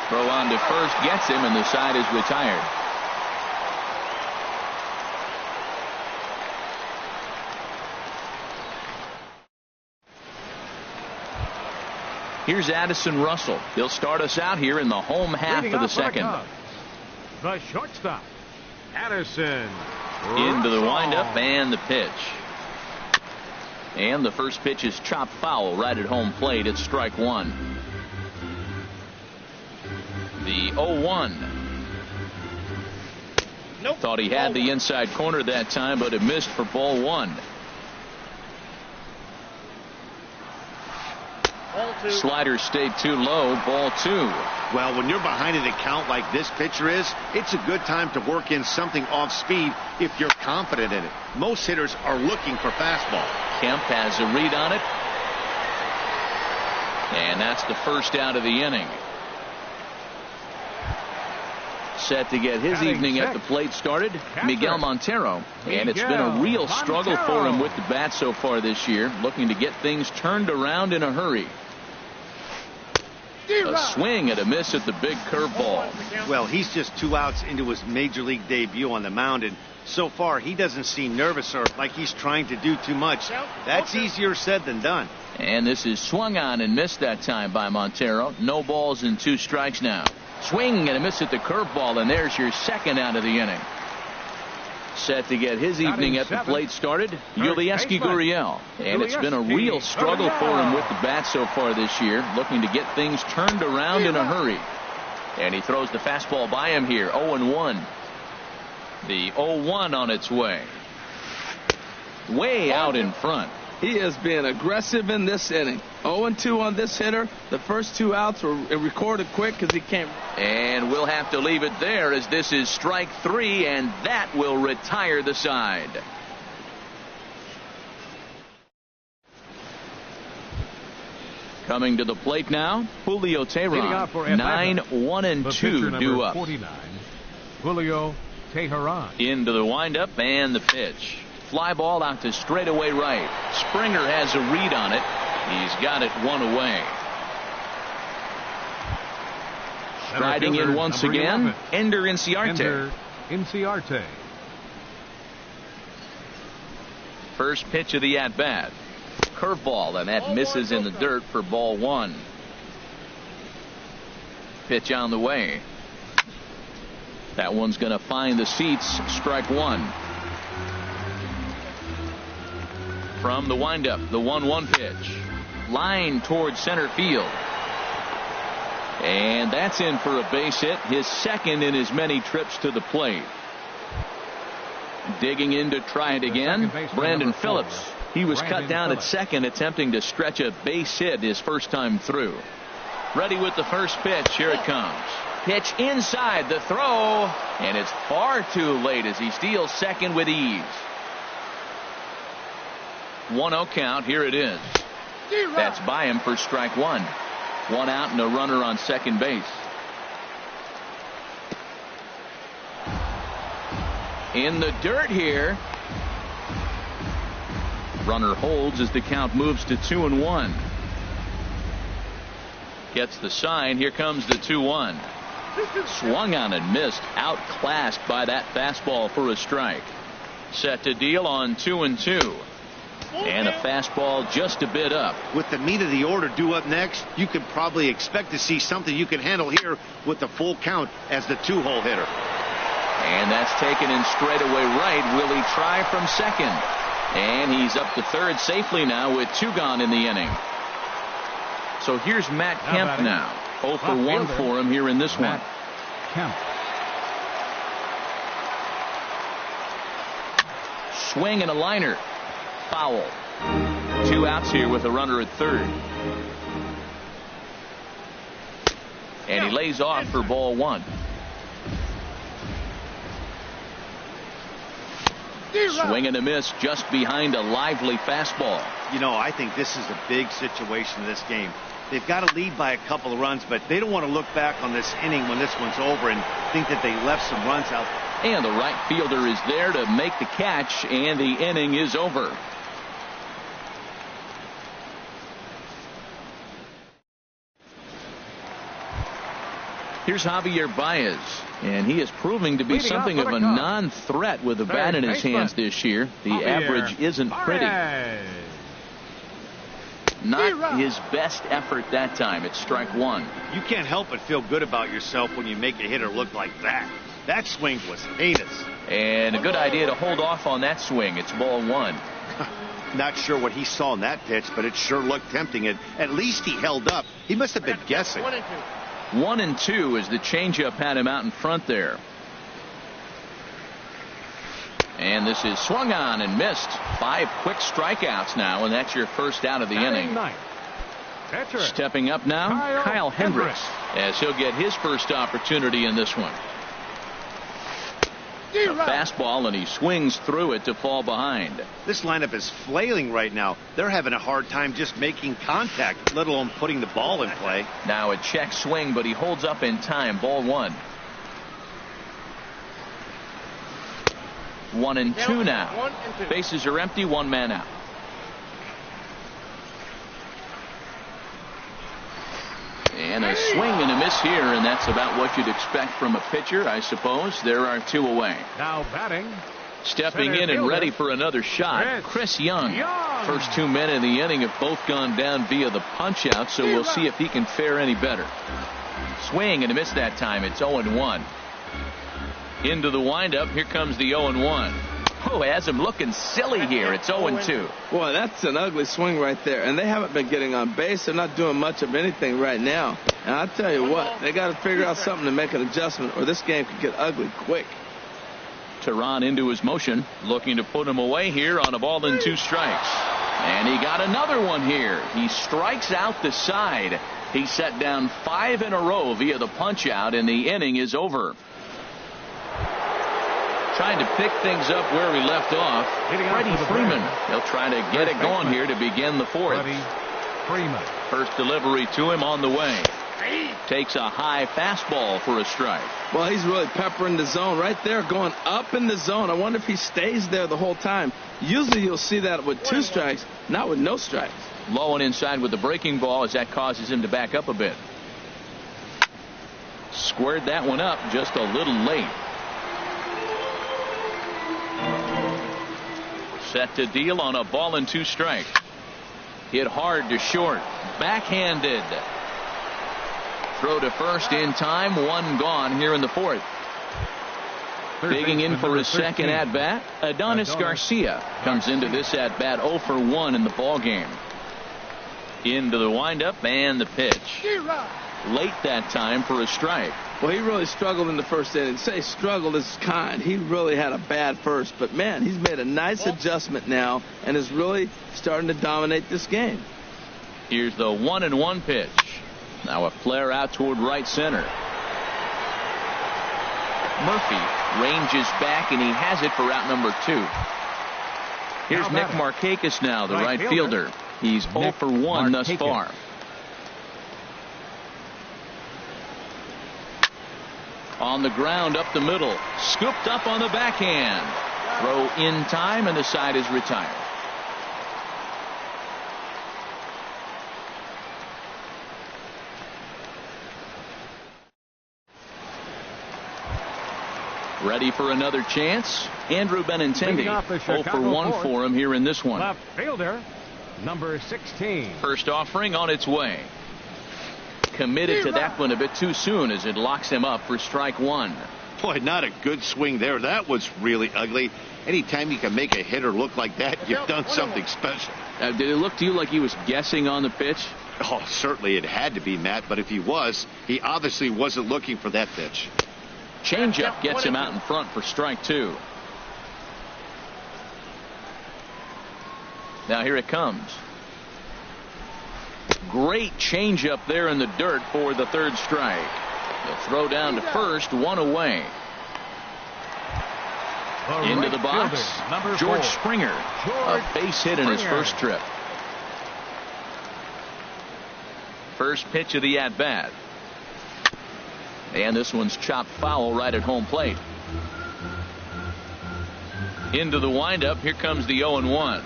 Throw on to first gets him, and the side is retired. Here's Addison Russell. He'll start us out here in the home half of the second. The shortstop, Addison Into the Russell. windup and the pitch. And the first pitch is chopped foul right at home plate. It's strike 1. The 0-1. Thought he had the inside corner that time, but it missed for ball 1. Slider stayed too low. Ball 2. Well, when you're behind an account like this pitcher is, it's a good time to work in something off speed if you're confident in it. Most hitters are looking for fastball. Kemp has a read on it. And that's the first out of the inning. Set to get his evening at the plate started, Miguel Montero. And it's been a real struggle for him with the bat so far this year, looking to get things turned around in a hurry. A swing and a miss at the big curveball. Well, he's just 2 outs into his major league debut on the mound, and so far he doesn't seem nervous or like he's trying to do too much. That's easier said than done. And this is swung on and missed that time by Montero. No balls and 2 strikes now. Swing and a miss at the curveball, and there's your second out of the inning. Set to get his evening at the plate started, Yulieski Gurriel. And it's been a real struggle for him with the bat so far this year, looking to get things turned around in a hurry. And he throws the fastball by him here, 0-1. The 0-1 on its way. Way out in front. He is being aggressive in this inning. 0-2 on this hitter. The first 2 outs were recorded quick because he can't. And we'll have to leave it there as this is strike 3, and that will retire the side. Coming to the plate now, Julio Teheran. 9-1-2 due up. 49, Julio Teheran. Into the windup and the pitch. Fly ball out to straightaway right. Springer has a read on it. He's got it 1 away. Striding in once again, Ender Inciarte. First pitch of the at-bat. Curveball, and that misses in the dirt for ball 1. Pitch on the way. That one's going to find the seats. Strike 1. From the windup, the 1-1 pitch. Line towards center field. And that's in for a base hit, his second in as many trips to the plate. Digging in to try it again, Brandon Phillips. He was cut down at second, attempting to stretch a base hit his first time through. Ready with the first pitch. Here it comes. Pitch inside, the throw, and it's far too late as he steals second with ease. 1-0 count. Here it is. That's by him for strike 1. 1 out and a runner on second base. In the dirt here. Runner holds as the count moves to 2-1. Gets the sign. Here comes the 2-1. Swung on and missed. Outclassed by that fastball for a strike. Set to deal on 2-2. And a fastball just a bit up. With the meat of the order due up next, you could probably expect to see something you can handle here with the full count as the 2-hole hitter. And that's taken in straightaway right. Will he try from second? And he's up to third safely now with 2 gone in the inning. So here's Matt Kemp now. 0 for 1 for him here in this one. Kemp. Swing and a liner. Foul. 2 outs here with a runner at third. And he lays off for ball 1. Swing and a miss just behind a lively fastball. You know, I think this is a big situation in this game. They've got to lead by a couple of runs, but they don't want to look back on this inning when this one's over and think that they left some runs out. And the right fielder is there to make the catch, and the inning is over. Here's Javier Baez, and he is proving to be something of a non-threat with the bat in his hands this year. The average isn't pretty. Not his best effort that time. It's strike 1. You can't help but feel good about yourself when you make a hitter look like that. That swing was heinous. And a good idea to hold off on that swing. It's ball 1. Not sure what he saw in that pitch, but it sure looked tempting. At least he held up. He must have been guessing. 1-2 as the changeup had him out in front there. And this is swung on and missed. 5 quick strikeouts now, and that's your first out of the inning. Stepping up now, Kyle Hendricks, as he'll get his first opportunity in this one. A fastball, and he swings through it to fall behind. This lineup is flailing right now. They're having a hard time just making contact, let alone putting the ball in play. Now a check swing, but he holds up in time. Ball 1. 1-2 now. Bases are empty. 1 man out. And a swing and a miss here, and that's about what you'd expect from a pitcher, I suppose. There are 2 away. Now batting. Stepping in and ready for another shot, Chris Young. First 2 men in the inning have both gone down via the punch-out, so we'll see if he can fare any better. Swing and a miss that time. It's 0-1. Into the windup. Here comes the 0-1. Oh, has him looking silly here. It's 0-2. Boy, that's an ugly swing right there. And they haven't been getting on base. They're not doing much of anything right now. And I'll tell you what, they got to figure out something to make an adjustment, or this game could get ugly quick. Teheran into his motion, looking to put him away here on a ball and 2 strikes. And he got another one here. He strikes out the side. He set down 5 in a row via the punch out, and the inning is over. Trying to pick things up where we left off. Freddie Freeman. He'll try to get it going here to begin the 4th. Freeman. First delivery to him on the way. Takes a high fastball for a strike. Well, he's really peppering the zone right there, going up in the zone. I wonder if he stays there the whole time. Usually you'll see that with 2 strikes, not with no strikes. Low and inside with the breaking ball as that causes him to back up a bit. Squared that one up just a little late. Set to deal on a ball and 2 strikes. Hit hard to short. Backhanded. Throw to first in time. 1 gone here in the 4th. Digging in for his second at-bat, Adonis Garcia comes into this at-bat 0 for 1 in the ball game. Into the windup and the pitch. Late that time for a strike. Well, he really struggled in the first inning. Say struggled is kind. He really had a bad first. But, man, he's made a nice adjustment now and is really starting to dominate this game. Here's the 1-1 pitch. Now a flare out toward right center. Murphy ranges back, and he has it for out number 2. Here's Nick Markakis now, the right fielder. He's 0 for 1 thus far. On the ground up the middle. Scooped up on the backhand. Throw in time, and the side is retired. Ready for another chance. Andrew Benintendi 0 for 1 for him here in this one. Left fielder, number 16. First offering on its way. Committed to that one a bit too soon as it locks him up for strike 1. Boy, not a good swing there. That was really ugly. Anytime you can make a hitter look like that, you've done something special. Did it look to you like he was guessing on the pitch? Oh, certainly it had to be, Matt, but if he was, he obviously wasn't looking for that pitch. Changeup gets him out in front for strike 2. Now here it comes. Great changeup there in the dirt for the 3rd strike. He'll throw down to first, 1 away. Into the box, George Springer. A base hit in his first trip. First pitch of the at-bat. And this one's chopped foul right at home plate. Into the windup. Here comes the 0-1.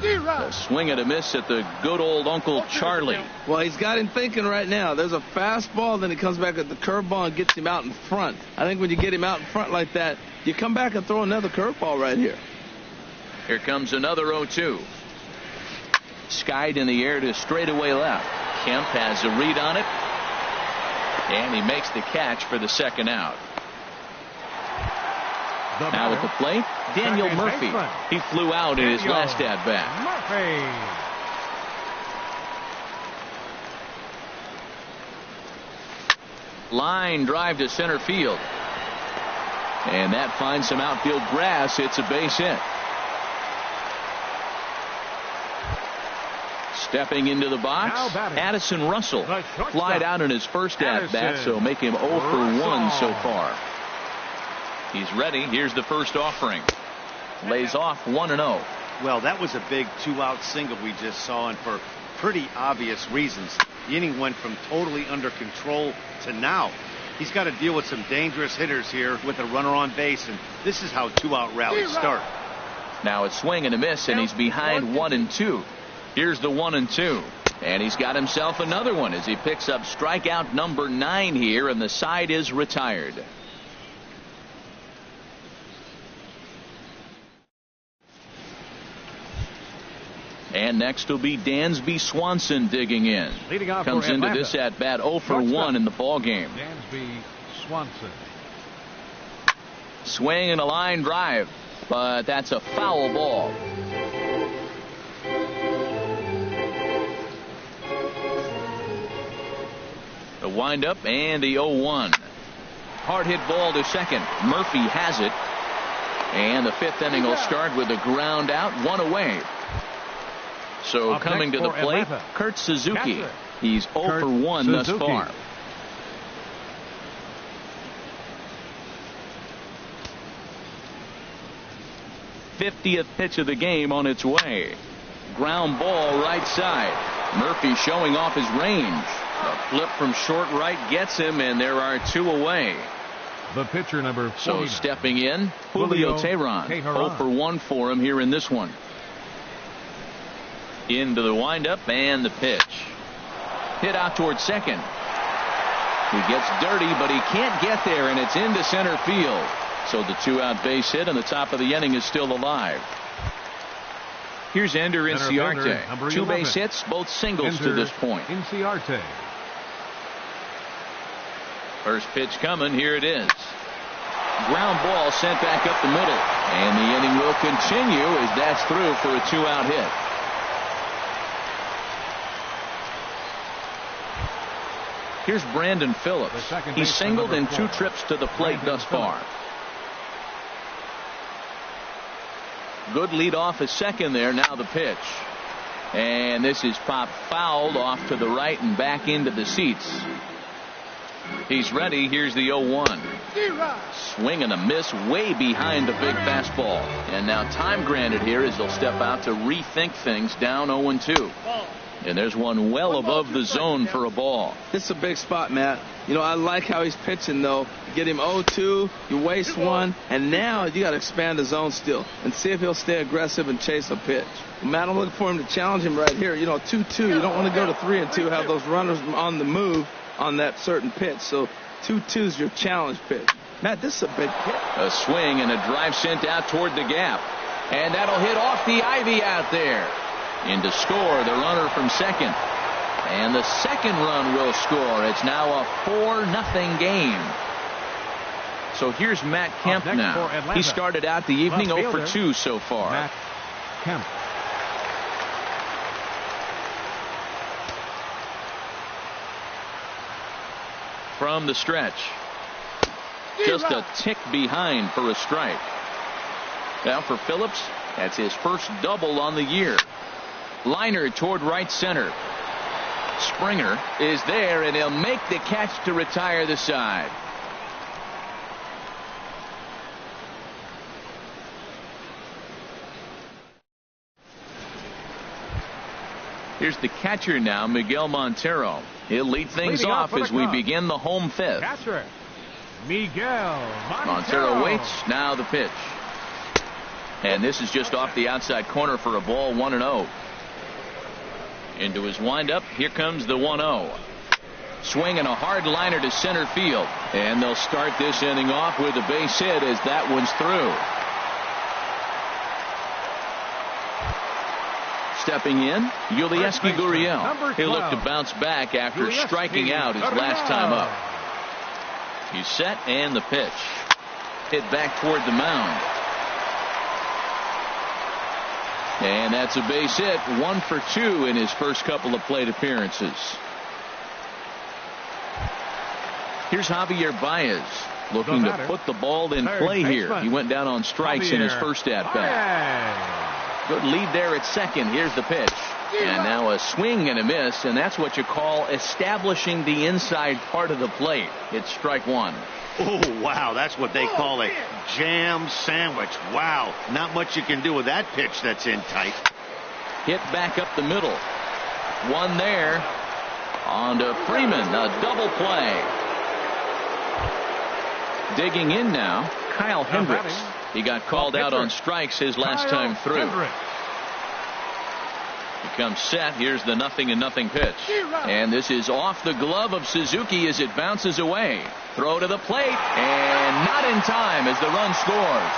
A swing and a miss at the good old Uncle Charlie. Well, he's got him thinking right now. There's a fastball, then he comes back at the curveball and gets him out in front. I think when you get him out in front like that, you come back and throw another curveball right here. Here comes another 0-2. Skied in the air to straightaway left. Kemp has a read on it. And he makes the catch for the second out. Now at the plate, Daniel Murphy. He flew out in his last at-bat. Line drive to center field. And that finds some outfield grass. It's a base hit. Stepping into the box, Addison Russell. Flied out in his first at-bat, so make him 0 for 1 so far. He's ready. Here's the first offering. Lays off 1-0. Well, that was a big 2-out single we just saw, and for pretty obvious reasons. The inning went from totally under control to now. He's got to deal with some dangerous hitters here with a runner on base, and this is how 2-out rallies start. Now it's swing and a miss, and he's behind 1-2. Here's the 1-2. And he's got himself another one as he picks up strikeout number 9 here, and the side is retired. And next will be Dansby Swanson digging in. Comes into this at-bat 0 for 1 in the ball game. Dansby Swanson. Swing and a line drive, but that's a foul ball. The windup and the 0-1. Hard hit ball to second. Murphy has it. And the 5th inning will start with a ground out, 1 away. So Up coming to next the for plate, Atlanta, Kurt Suzuki. catcher. He's 0 Kurt for 1 thus Suzuki. far. '50th pitch of the game on its way. Ground ball right side. Murphy showing off his range. A flip from short right gets him, and there are 2 away. The pitcher number 49. So stepping in, Julio Teheran. 0 for 1 for him here in this one. Into the windup and the pitch. Hit out towards second. He gets dirty, but he can't get there, and it's into center field. So the 2-out base hit, and the top of the inning is still alive. Here's Ender Inciarte. 2 base hits, both singles to this point. Inciarte. First pitch coming. Here it is. Ground ball sent back up the middle. And the inning will continue as that's through for a 2-out hit. Here's Brandon Phillips. He's singled in 2 trips to the plate thus far. Good lead off at second there. Now the pitch. And this is popped fouled off to the right and back into the seats. He's ready. Here's the 0-1. Swing and a miss way behind the big fastball. And now time granted here as they'll step out to rethink things down 0-2. And there's one well above the zone for a ball. This is a big spot, Matt. You know, I like how he's pitching, though. Get him 0-2, you waste 1, and now you got to expand the zone still and see if he'll stay aggressive and chase a pitch. Matt, I'm looking for him to challenge him right here. You know, 2-2, you don't want to go to 3-2, have those runners on the move on that certain pitch. So 2-2 is your challenge pitch. Matt, this is a big pitch. A swing and a drive sent out toward the gap. And that'll hit off the ivy out there. In to score the runner from second. And the second run will score. It's now a 4-0 game. So here's Matt Kemp now. He started out the evening 0 for 2 so far. Matt Kemp. From the stretch. Just a tick behind for a strike. Now for Phillips, that's his first double on the year. Liner toward right center. Springer is there, and he'll make the catch to retire the side. Here's the catcher now, Miguel Montero. He'll lead things off as we begin the home fifth. Catcher Miguel Montero waits. Now the pitch. And this is just off the outside corner for a ball, 1-0. Into his windup. Here comes the 1-0. Swing and a hard liner to center field. And they'll start this inning off with a base hit as that one's through. Stepping in, Yulieski Gurriel. He'll look to bounce back after striking out his last time up. He's set, and the pitch. Hit back toward the mound. And that's a base hit. 1 for 2 in his first couple of plate appearances. Here's Javier Baez looking to put the ball in play here. He went down on strikes in his first at-bat. Good lead there at second. Here's the pitch. And now a swing and a miss, and that's what you call establishing the inside part of the plate. It's strike 1. Oh, wow, that's what they call a jam sandwich. Wow, not much you can do with that pitch that's in tight. Hit back up the middle. One there. On to Freeman, a double play. Digging in now, Kyle Hendricks. He got called out on strikes his last time through. Becomes set. Here's the 0-0 pitch. And this is off the glove of Suzuki as it bounces away. Throw to the plate, and not in time as the run scores.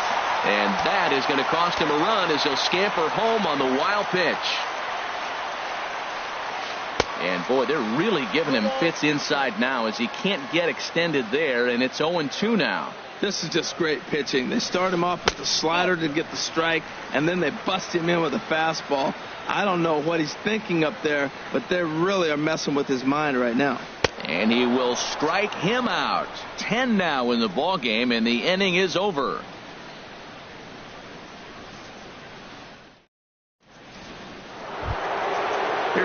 And that is going to cost him a run as he'll scamper home on the wild pitch. And boy, they're really giving him fits inside now as he can't get extended there, and it's 0-2 now. This is just great pitching. They start him off with the slider to get the strike, and then they bust him in with a fastball. I don't know what he's thinking up there, but they really are messing with his mind right now. And he will strike him out. 10 now in the ball game, and the inning is over.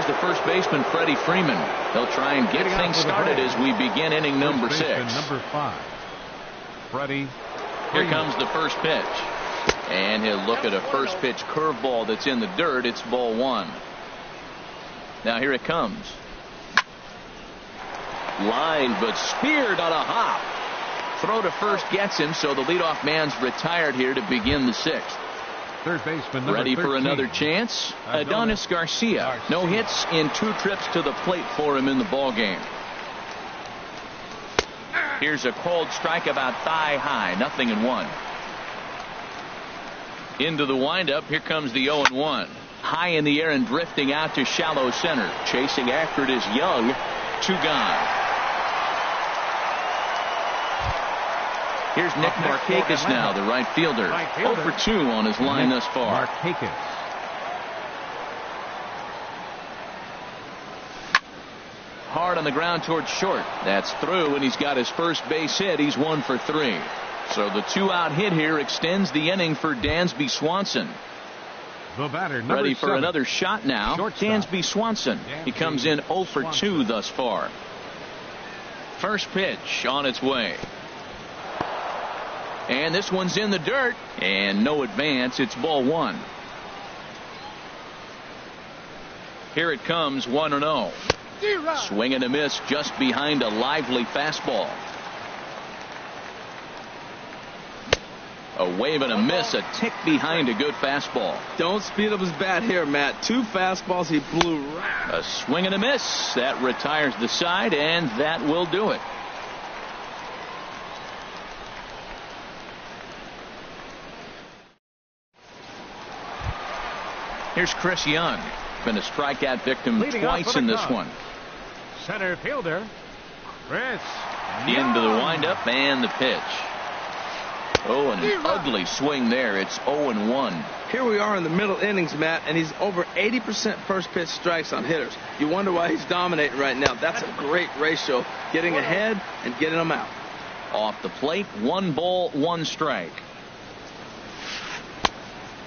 the first baseman, Freddie Freeman. They'll try and get things started as we begin inning number 6. Number 5, Freddie. Here comes the first pitch. And he'll look at a first pitch curveball that's in the dirt. It's ball 1. Now here it comes. Line, but speared on a hop. Throw to first gets him, so the leadoff man's retired here to begin the 6th. Third baseman, number Ready 13. for another chance? Adonis Garcia. No hits in 2 trips to the plate for him in the ballgame. Here's a cold strike about thigh high. 0-1. Into the windup. Here comes the 0-1. High in the air and drifting out to shallow center. Chasing after it is Young. 2 gone. Here's Nick Markakis now, the right fielder. 0 for 2 on his line thus far. Markakis. Hard on the ground towards short. That's through, and he's got his first base hit. He's 1 for 3. So the 2-out hit here extends the inning for Dansby Swanson. The batter, number ready for 7. Another shot now. Shortstop. Dansby Swanson. He comes in 0 for 2 thus far. First pitch on its way. And this one's in the dirt. And no advance. It's ball 1. Here it comes, 1-0. Swing and a miss just behind a lively fastball. A wave and a miss, a tick behind a good fastball. Don't speed up his bat here, Matt. 2 fastballs he blew right. A swing and a miss. That retires the side, and that will do it. Here's Chris Young. Been a strikeout victim Leading twice in this count. one. Center fielder, Chris Into the Young. windup and the pitch. Oh, and an ugly swing there. It's 0-1. Here we are in the middle innings, Matt, and he's over 80% first pitch strikes on hitters. You wonder why he's dominating right now. That's a great ratio, getting ahead and getting them out. Off the plate, 1 ball, 1 strike.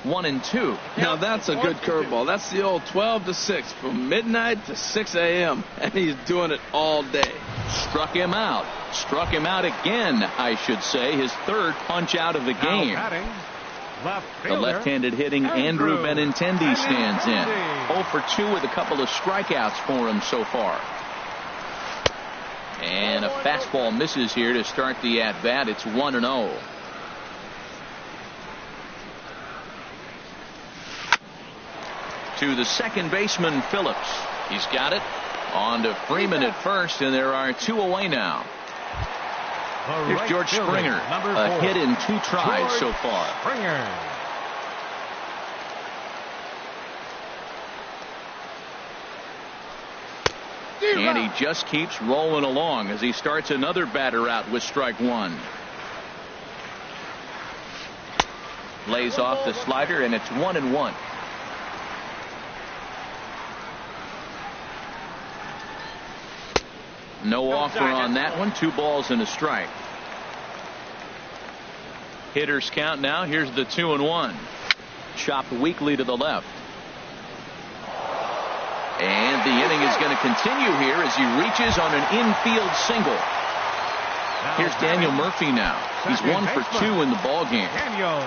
1-2. Now that's a good curveball. That's the old 12 to 6 from midnight to 6 a.m. and he's doing it all day. Struck him out. Struck him out again, I should say. His 3rd punch out of the game. The left-handed hitting Andrew Benintendi stands in. 0 for 2 with a couple of strikeouts for him so far. And a fastball misses here to start the at-bat. It's 1-0. To the second baseman, Phillips. He's got it. On to Freeman at first, and there are 2 away now. Here's George Springer. A hit in 2 tries so far. Springer. And he just keeps rolling along as he starts another batter out with strike 1. Lays off the slider, and it's 1-1. No offer on that one. 2 balls and a strike. Hitters count now. Here's the 2-1. Chopped weakly to the left. And the inning is going to continue here as he reaches on an infield single. Here's Daniel Murphy now. He's 1 for 2 in the ballgame. Daniel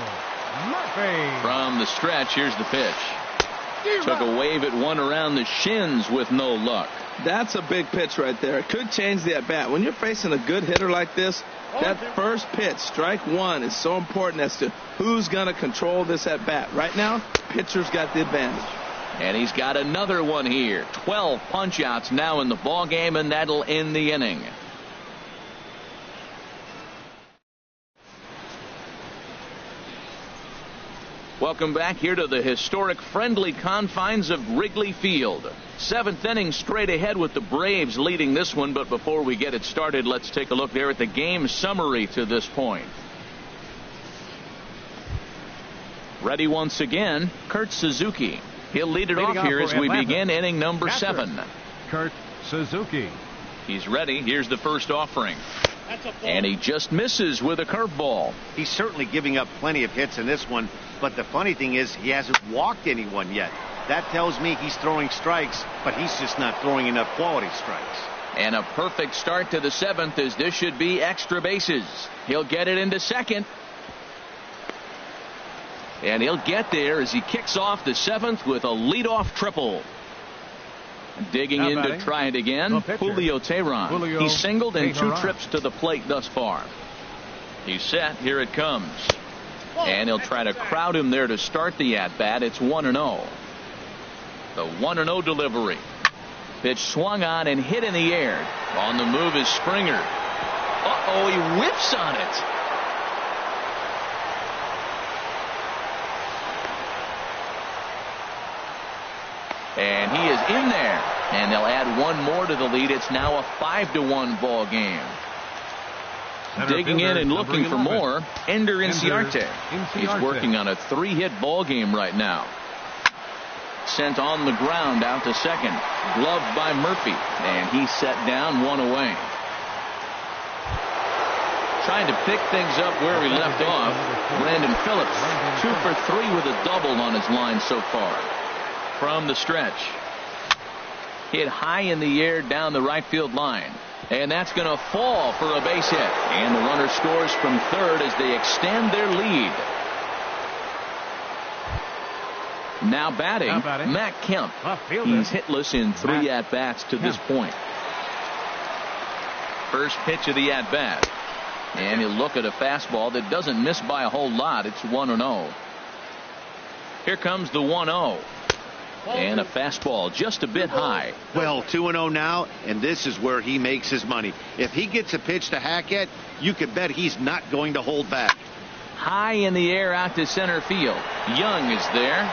Murphy. From the stretch, here's the pitch. Took a wave at one around the shins with no luck. That's a big pitch right there. It could change the at-bat. When you're facing a good hitter like this, that first pitch, strike 1, is so important as to who's going to control this at-bat. Right now, pitcher's got the advantage. And he's got another one here. 12 punch-outs now in the ballgame, and that'll end the inning. Welcome back here to the historic friendly confines of Wrigley Field. 7th inning straight ahead with the Braves leading this one. But before we get it started, let's take a look there at the game summary to this point. Ready once again, Kurt Suzuki. He'll lead it off here as we begin inning number 7. Kurt Suzuki. He's ready. Here's the first offering. And he just misses with a curveball. He's certainly giving up plenty of hits in this one, but the funny thing is he hasn't walked anyone yet. That tells me he's throwing strikes, but he's just not throwing enough quality strikes. And a perfect start to the 7th, as this should be extra bases. He'll get it into second. And he'll get there as he kicks off the 7th with a leadoff triple. Digging in to try it again, Julio Teheran. He singled in 2 trips to the plate thus far. He's set. Here it comes. And he'll try to crowd him there to start the at-bat. It's 1-0. The 1-0 delivery. Pitch swung on and hit in the air. On the move is Springer. Uh-oh, he whiffs on it. And he is in there. And they'll add one more to the lead. It's now a 5-1 ball game. Digging in and looking for more, Ender Inciarte. He's working on a 3-hit ball game right now. Sent on the ground out to second. Gloved by Murphy. And he's set down, 1 away. Trying to pick things up where we left off. Brandon Phillips, 2 for 3 with a double on his line so far. From the stretch. Hit high in the air down the right field line. And that's going to fall for a base hit. And the runner scores from third as they extend their lead. Now batting, Matt Kemp. He's hitless in 3 at-bats to this point. First pitch of the at-bat. And he'll look at a fastball that doesn't miss by a whole lot. It's 1-0. Here comes the 1-0. And a fastball just a bit high. Well, 2-0 now, and this is where he makes his money. If he gets a pitch to hack at, you can bet he's not going to hold back. High in the air out to center field. Young is there.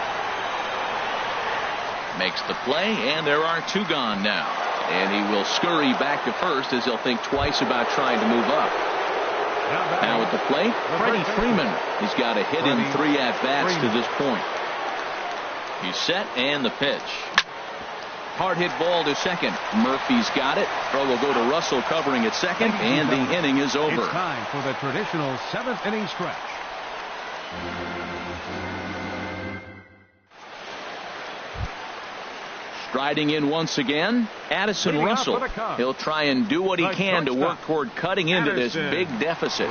Makes the play, and there are 2 gone now. And he will scurry back to first as he'll think twice about trying to move up. Now at the plate, Freddie Freeman. He's got a hit in 3 at-bats to this point. He's set, and the pitch. Hard hit ball to second. Murphy's got it. Throw will go to Russell covering at second, and the inning is over. It's time for the traditional 7th inning stretch. Striding in once again, Addison Russell. He'll try and do what he can to work toward cutting into this big deficit.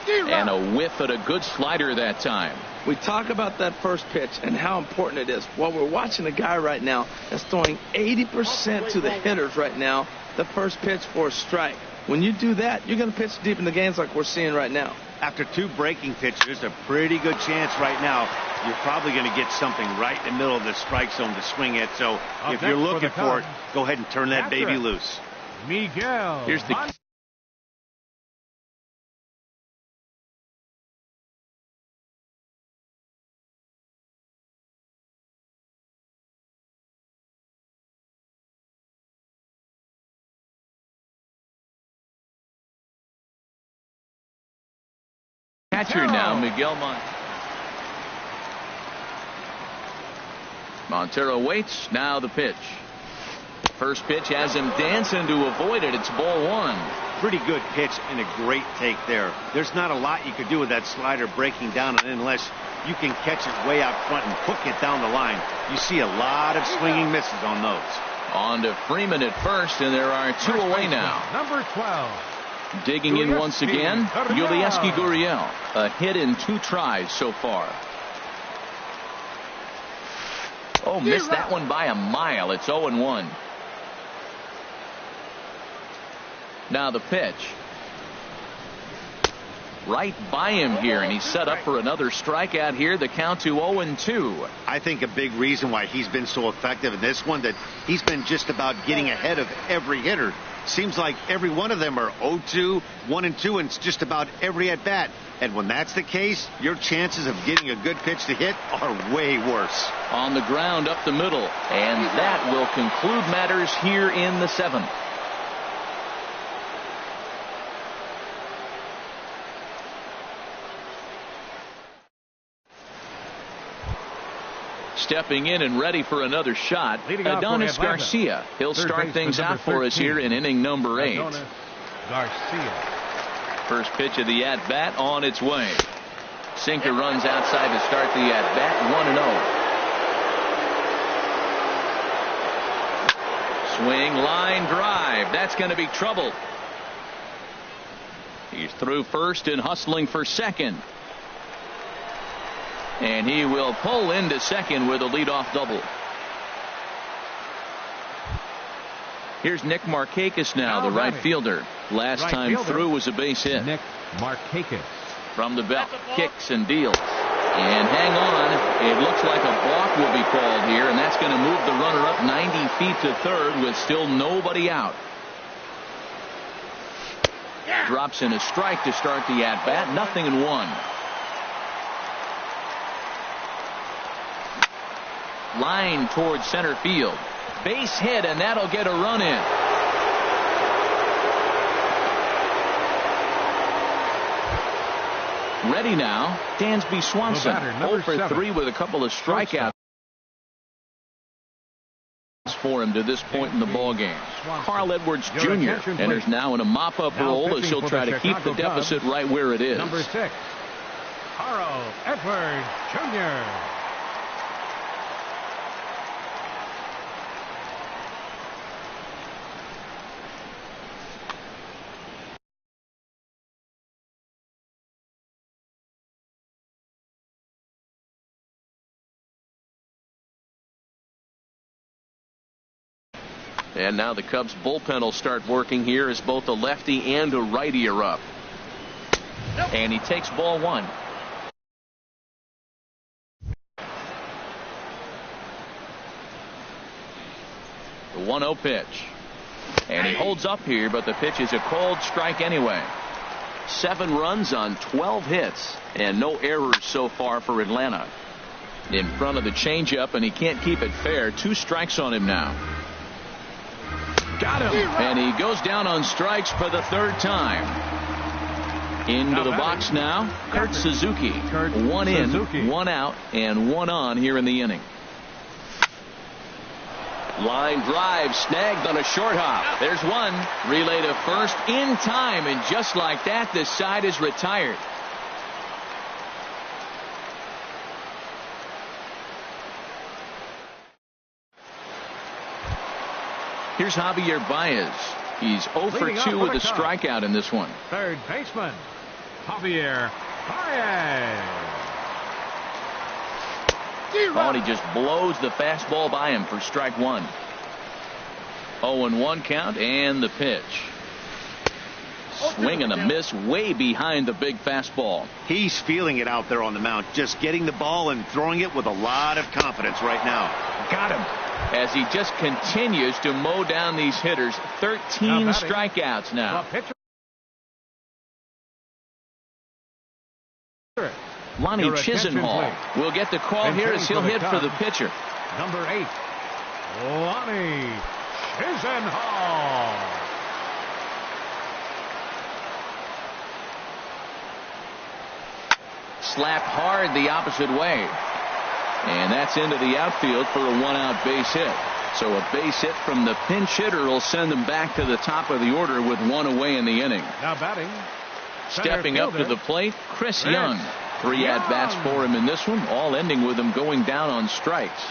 And a whiff at a good slider that time. We talk about that first pitch and how important it is. Well, we're watching a guy right now that's throwing 80% to the hitters right now, the first pitch for a strike. When you do that, you're going to pitch deep in the games like we're seeing right now. After 2 breaking pitches, a pretty good chance right now. You're probably going to get something right in the middle of the strike zone to swing at. So if you're looking for it, go ahead and turn that baby loose. Miguel. Here's the catcher now, Miguel Montero waits. Now the pitch. First pitch has him dancing to avoid it. It's ball 1. Pretty good pitch and a great take there. There's not a lot you could do with that slider breaking down unless you can catch it way out front and hook it down the line. You see a lot of swinging misses on those. On to Freeman at first, and there are 2 away now. Number 12. Digging in once again, Yulieski Gurriel. A hit in 2 tries so far. Oh, missed that one by a mile. It's 0-1. Now the pitch. Right by him here, and he's set up for another strikeout here. The count to 0-2. I think a big reason why he's been so effective in this one, that he's been just about getting ahead of every hitter. Seems like every one of them are 0-2, 1-2, and it's just about every at bat. And when that's the case, your chances of getting a good pitch to hit are way worse. On the ground up the middle, and that will conclude matters here in the 7th. Stepping in and ready for another shot, Adonis Garcia. He'll start things out for us here in inning number 8. Garcia. First pitch of the at-bat on its way. Sinker runs outside to start the at-bat, 1-0. Swing, line drive. That's going to be trouble. He's through first and hustling for second. And he will pull into second with a leadoff double. Here's Nick Markakis now, the right fielder. Last time through was a base hit. Nick Markakis. From the belt, kicks and deals. And hang on, it looks like a balk will be called here, and that's going to move the runner up 90 feet to third with still nobody out. Drops in a strike to start the at-bat, 0-1. Line towards center field. Base hit, and that'll get a run in. Ready now, Dansby Swanson. 0 for 3 with a couple of strikeouts for him to this point in the ballgame. Carl Edwards Jr. enters now in a mop-up role as he'll try to keep the deficit right where it is. Number 6, Carl Edwards Jr. And now the Cubs bullpen will start working here as both a lefty and a righty are up. And he takes ball 1. The 1-0 pitch. And he holds up here, but the pitch is a cold strike anyway. 7 runs on 12 hits and no errors so far for Atlanta. In front of the changeup, and he can't keep it fair. 2 strikes on him now. Got him. And he goes down on strikes for the 3rd time. Into the box now, Kurt Suzuki. 1 in, 1 out, and 1 on here in the inning. Line drive snagged on a short hop. There's one. Relay to first in time, and just like that, the side is retired. Here's Javier Baez. He's 0 for 2 with a strikeout in this one. Third baseman, Javier Baez. Oh, and he just blows the fastball by him for strike 1. 0-1 count, and the pitch. Swing and a miss way behind the big fastball. He's feeling it out there on the mound, just getting the ball and throwing it with a lot of confidence right now. Got him. As he just continues to mow down these hitters. 13 strikeouts now. Lonnie Chisenhall will get the call here as he'll hit for the pitcher. Number 8, Lonnie Chisenhall. Slapped hard the opposite way. And that's into the outfield for a 1-out base hit. So a base hit from the pinch hitter will send them back to the top of the order with 1 away in the inning. Now batting, stepping up to the plate, Chris Young. 3 at-bats for him in this one, all ending with him going down on strikes.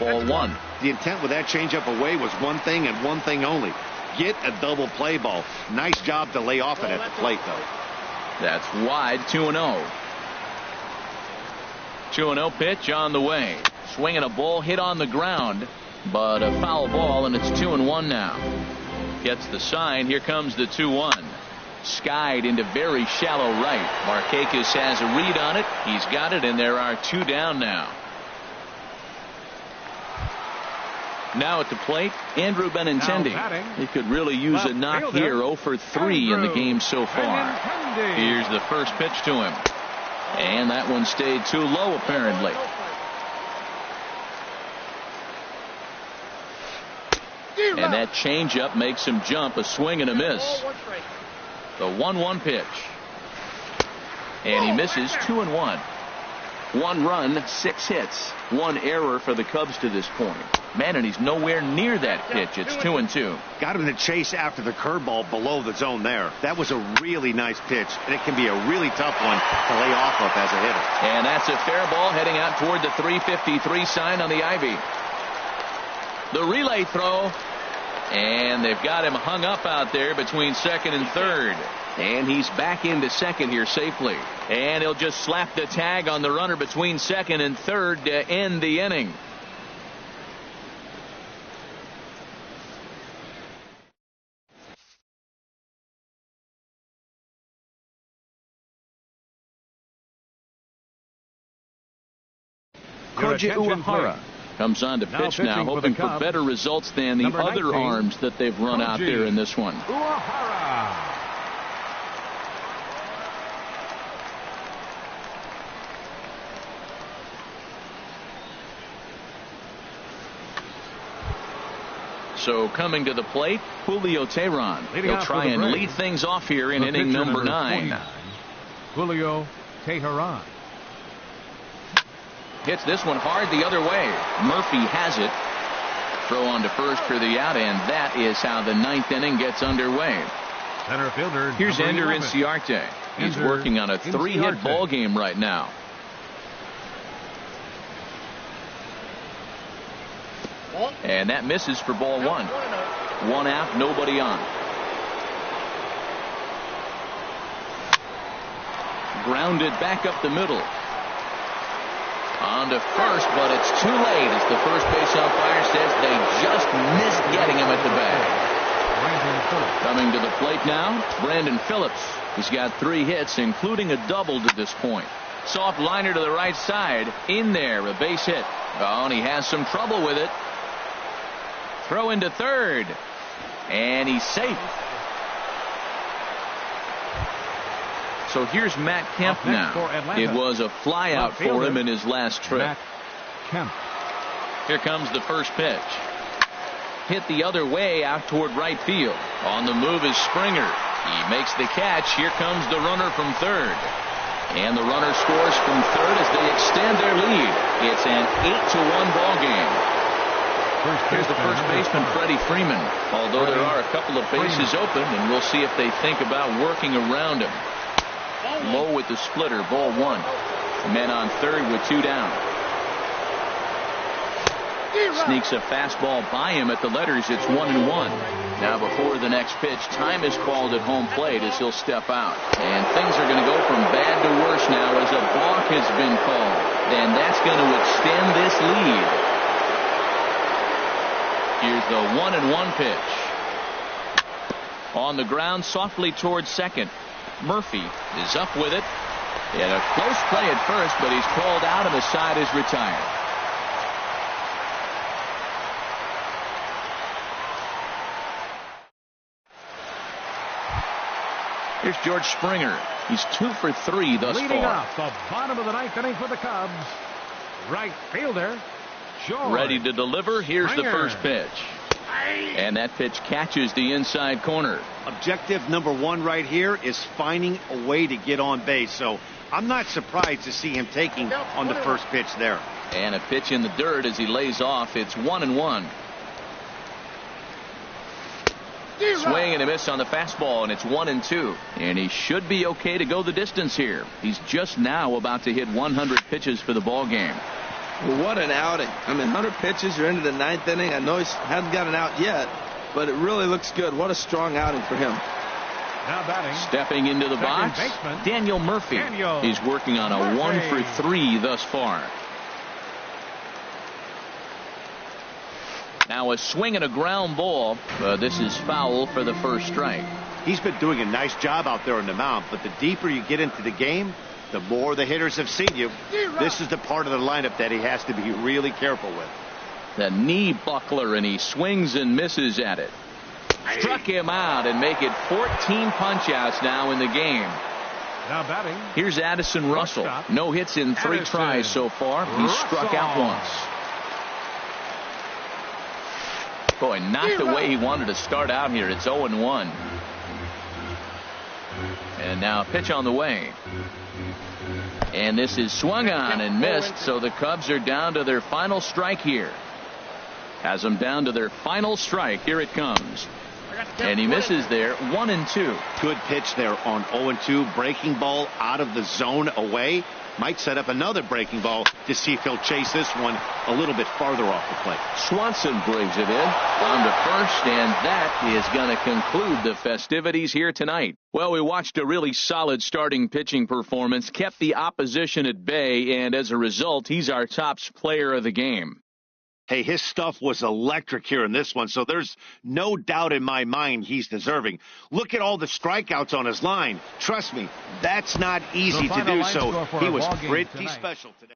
Ball 1. The intent with that changeup away was one thing and one thing only. Get a double play ball. Nice job to lay off it at the plate, though. That's wide, 2-0. 2-0 pitch on the way. Swinging a ball hit on the ground, but a foul ball, and it's 2-1 now. Gets the sign. Here comes the 2-1. Skied into very shallow right. Markakis has a read on it. He's got it, and there are 2 down now. Now at the plate, Andrew Benintendi. He could really use a knock here. 0 for 3 in the game so far. Here's the first pitch to him. And that one stayed too low, apparently. And that changeup makes him jump. A swing and a miss. The 1-1 pitch. And he misses. 2-1. 1 run, 6 hits, 1 error for the Cubs to this point. Man, and he's nowhere near that pitch. It's 2-2. Got him to chase after the curveball below the zone there. That was a really nice pitch, and it can be a really tough one to lay off of as a hitter. And that's a fair ball heading out toward the 353 sign on the ivy. The relay throw, and they've got him hung up out there between second and third. And he's back into second here safely. And he'll just slap the tag on the runner between second and third to end the inning. Koji Uehara comes on to pitch now, hoping for better results than the other 19, arms that they've run out there in this one. Uehara. So coming to the plate, Julio Teheran. He'll try and lead things off here in inning number 9. Julio Teheran. Hits this one hard the other way. Murphy has it. Throw on to first for the out, and that is how the 9th inning gets underway. Center fielder. Here's Ender Inciarte. He's working on a 3-hit ball game right now. And that misses for ball 1. 1 out, nobody on. Grounded back up the middle. On to first, but it's too late as the first base umpire says they just missed getting him at the bag. Coming to the plate now, Brandon Phillips. He's got 3 hits, including a double to this point. Soft liner to the right side. In there, a base hit. Oh, and he has some trouble with it. Throw into third. And he's safe. So here's Matt Kemp now. It was a flyout for him in his last trip. Matt Kemp. Here comes the first pitch. Hit the other way out toward right field. On the move is Springer. He makes the catch. Here comes the runner from third. And the runner scores from third as they extend their lead. It's an 8-1 ball game. Here's the first baseman, Freddie Freeman. Although there are a couple of bases open, and we'll see if they think about working around him. Low with the splitter, ball 1. Men on third with 2 down. Sneaks a fastball by him at the letters. It's 1-1. Now before the next pitch, time is called at home plate as he'll step out. And things are going to go from bad to worse now as a balk has been called. And that's going to extend this lead. Here's the 1-1 pitch. On the ground, softly towards second. Murphy is up with it. And a close play at first, but he's called out and the side is retired. Here's George Springer. He's 2 for 3 thus Leading far. off the bottom of the 9th inning for the Cubs. Right fielder, George. Ready to deliver. Here's Springer. the first pitch. And that pitch catches the inside corner. Objective number 1 right here is finding a way to get on base. So I'm not surprised to see him taking on the first pitch there. And a pitch in the dirt as he lays off. It's 1-1. Swing and a miss on the fastball, and it's 1-2. And he should be okay to go the distance here. He's just now about to hit 100 pitches for the ball game. Well, what an outing. I mean, 100 pitches, you're into the 9th inning. I know he hasn't got an out yet, but it really looks good. What a strong outing for him. Now batting. Stepping into the box, baseman, Daniel Murphy. He's working on a 1 for 3 thus far. Now a swing and a ground ball. This is foul for the first strike. He's been doing a nice job out there on the mound, but the deeper you get into the game, the more the hitters have seen you. This is the part of the lineup that he has to be really careful with. The knee buckler, and he swings and misses at it. Struck him out and make it 14 punch-outs now in the game. Now batting. Here's Addison Russell. No hits in 3 tries so far. He struck out once. Boy, not the way he wanted to start out here. It's 0-1. And now a pitch on the way. And this is swung on and missed, so the Cubs are down to their final strike here. Has them down to their final strike. Here it comes. And he misses there, 1-2. Good pitch there on 0-2. Breaking ball out of the zone away. Might set up another breaking ball to see if he'll chase this one a little bit farther off the plate. Swanson brings it in down to first, and that is going to conclude the festivities here tonight. Well, we watched a really solid starting pitching performance, kept the opposition at bay, and as a result, he's our top player of the game. Hey, his stuff was electric here in this one, so there's no doubt in my mind he's deserving. Look at all the strikeouts on his line. Trust me, that's not easy to do, so he was pretty special today.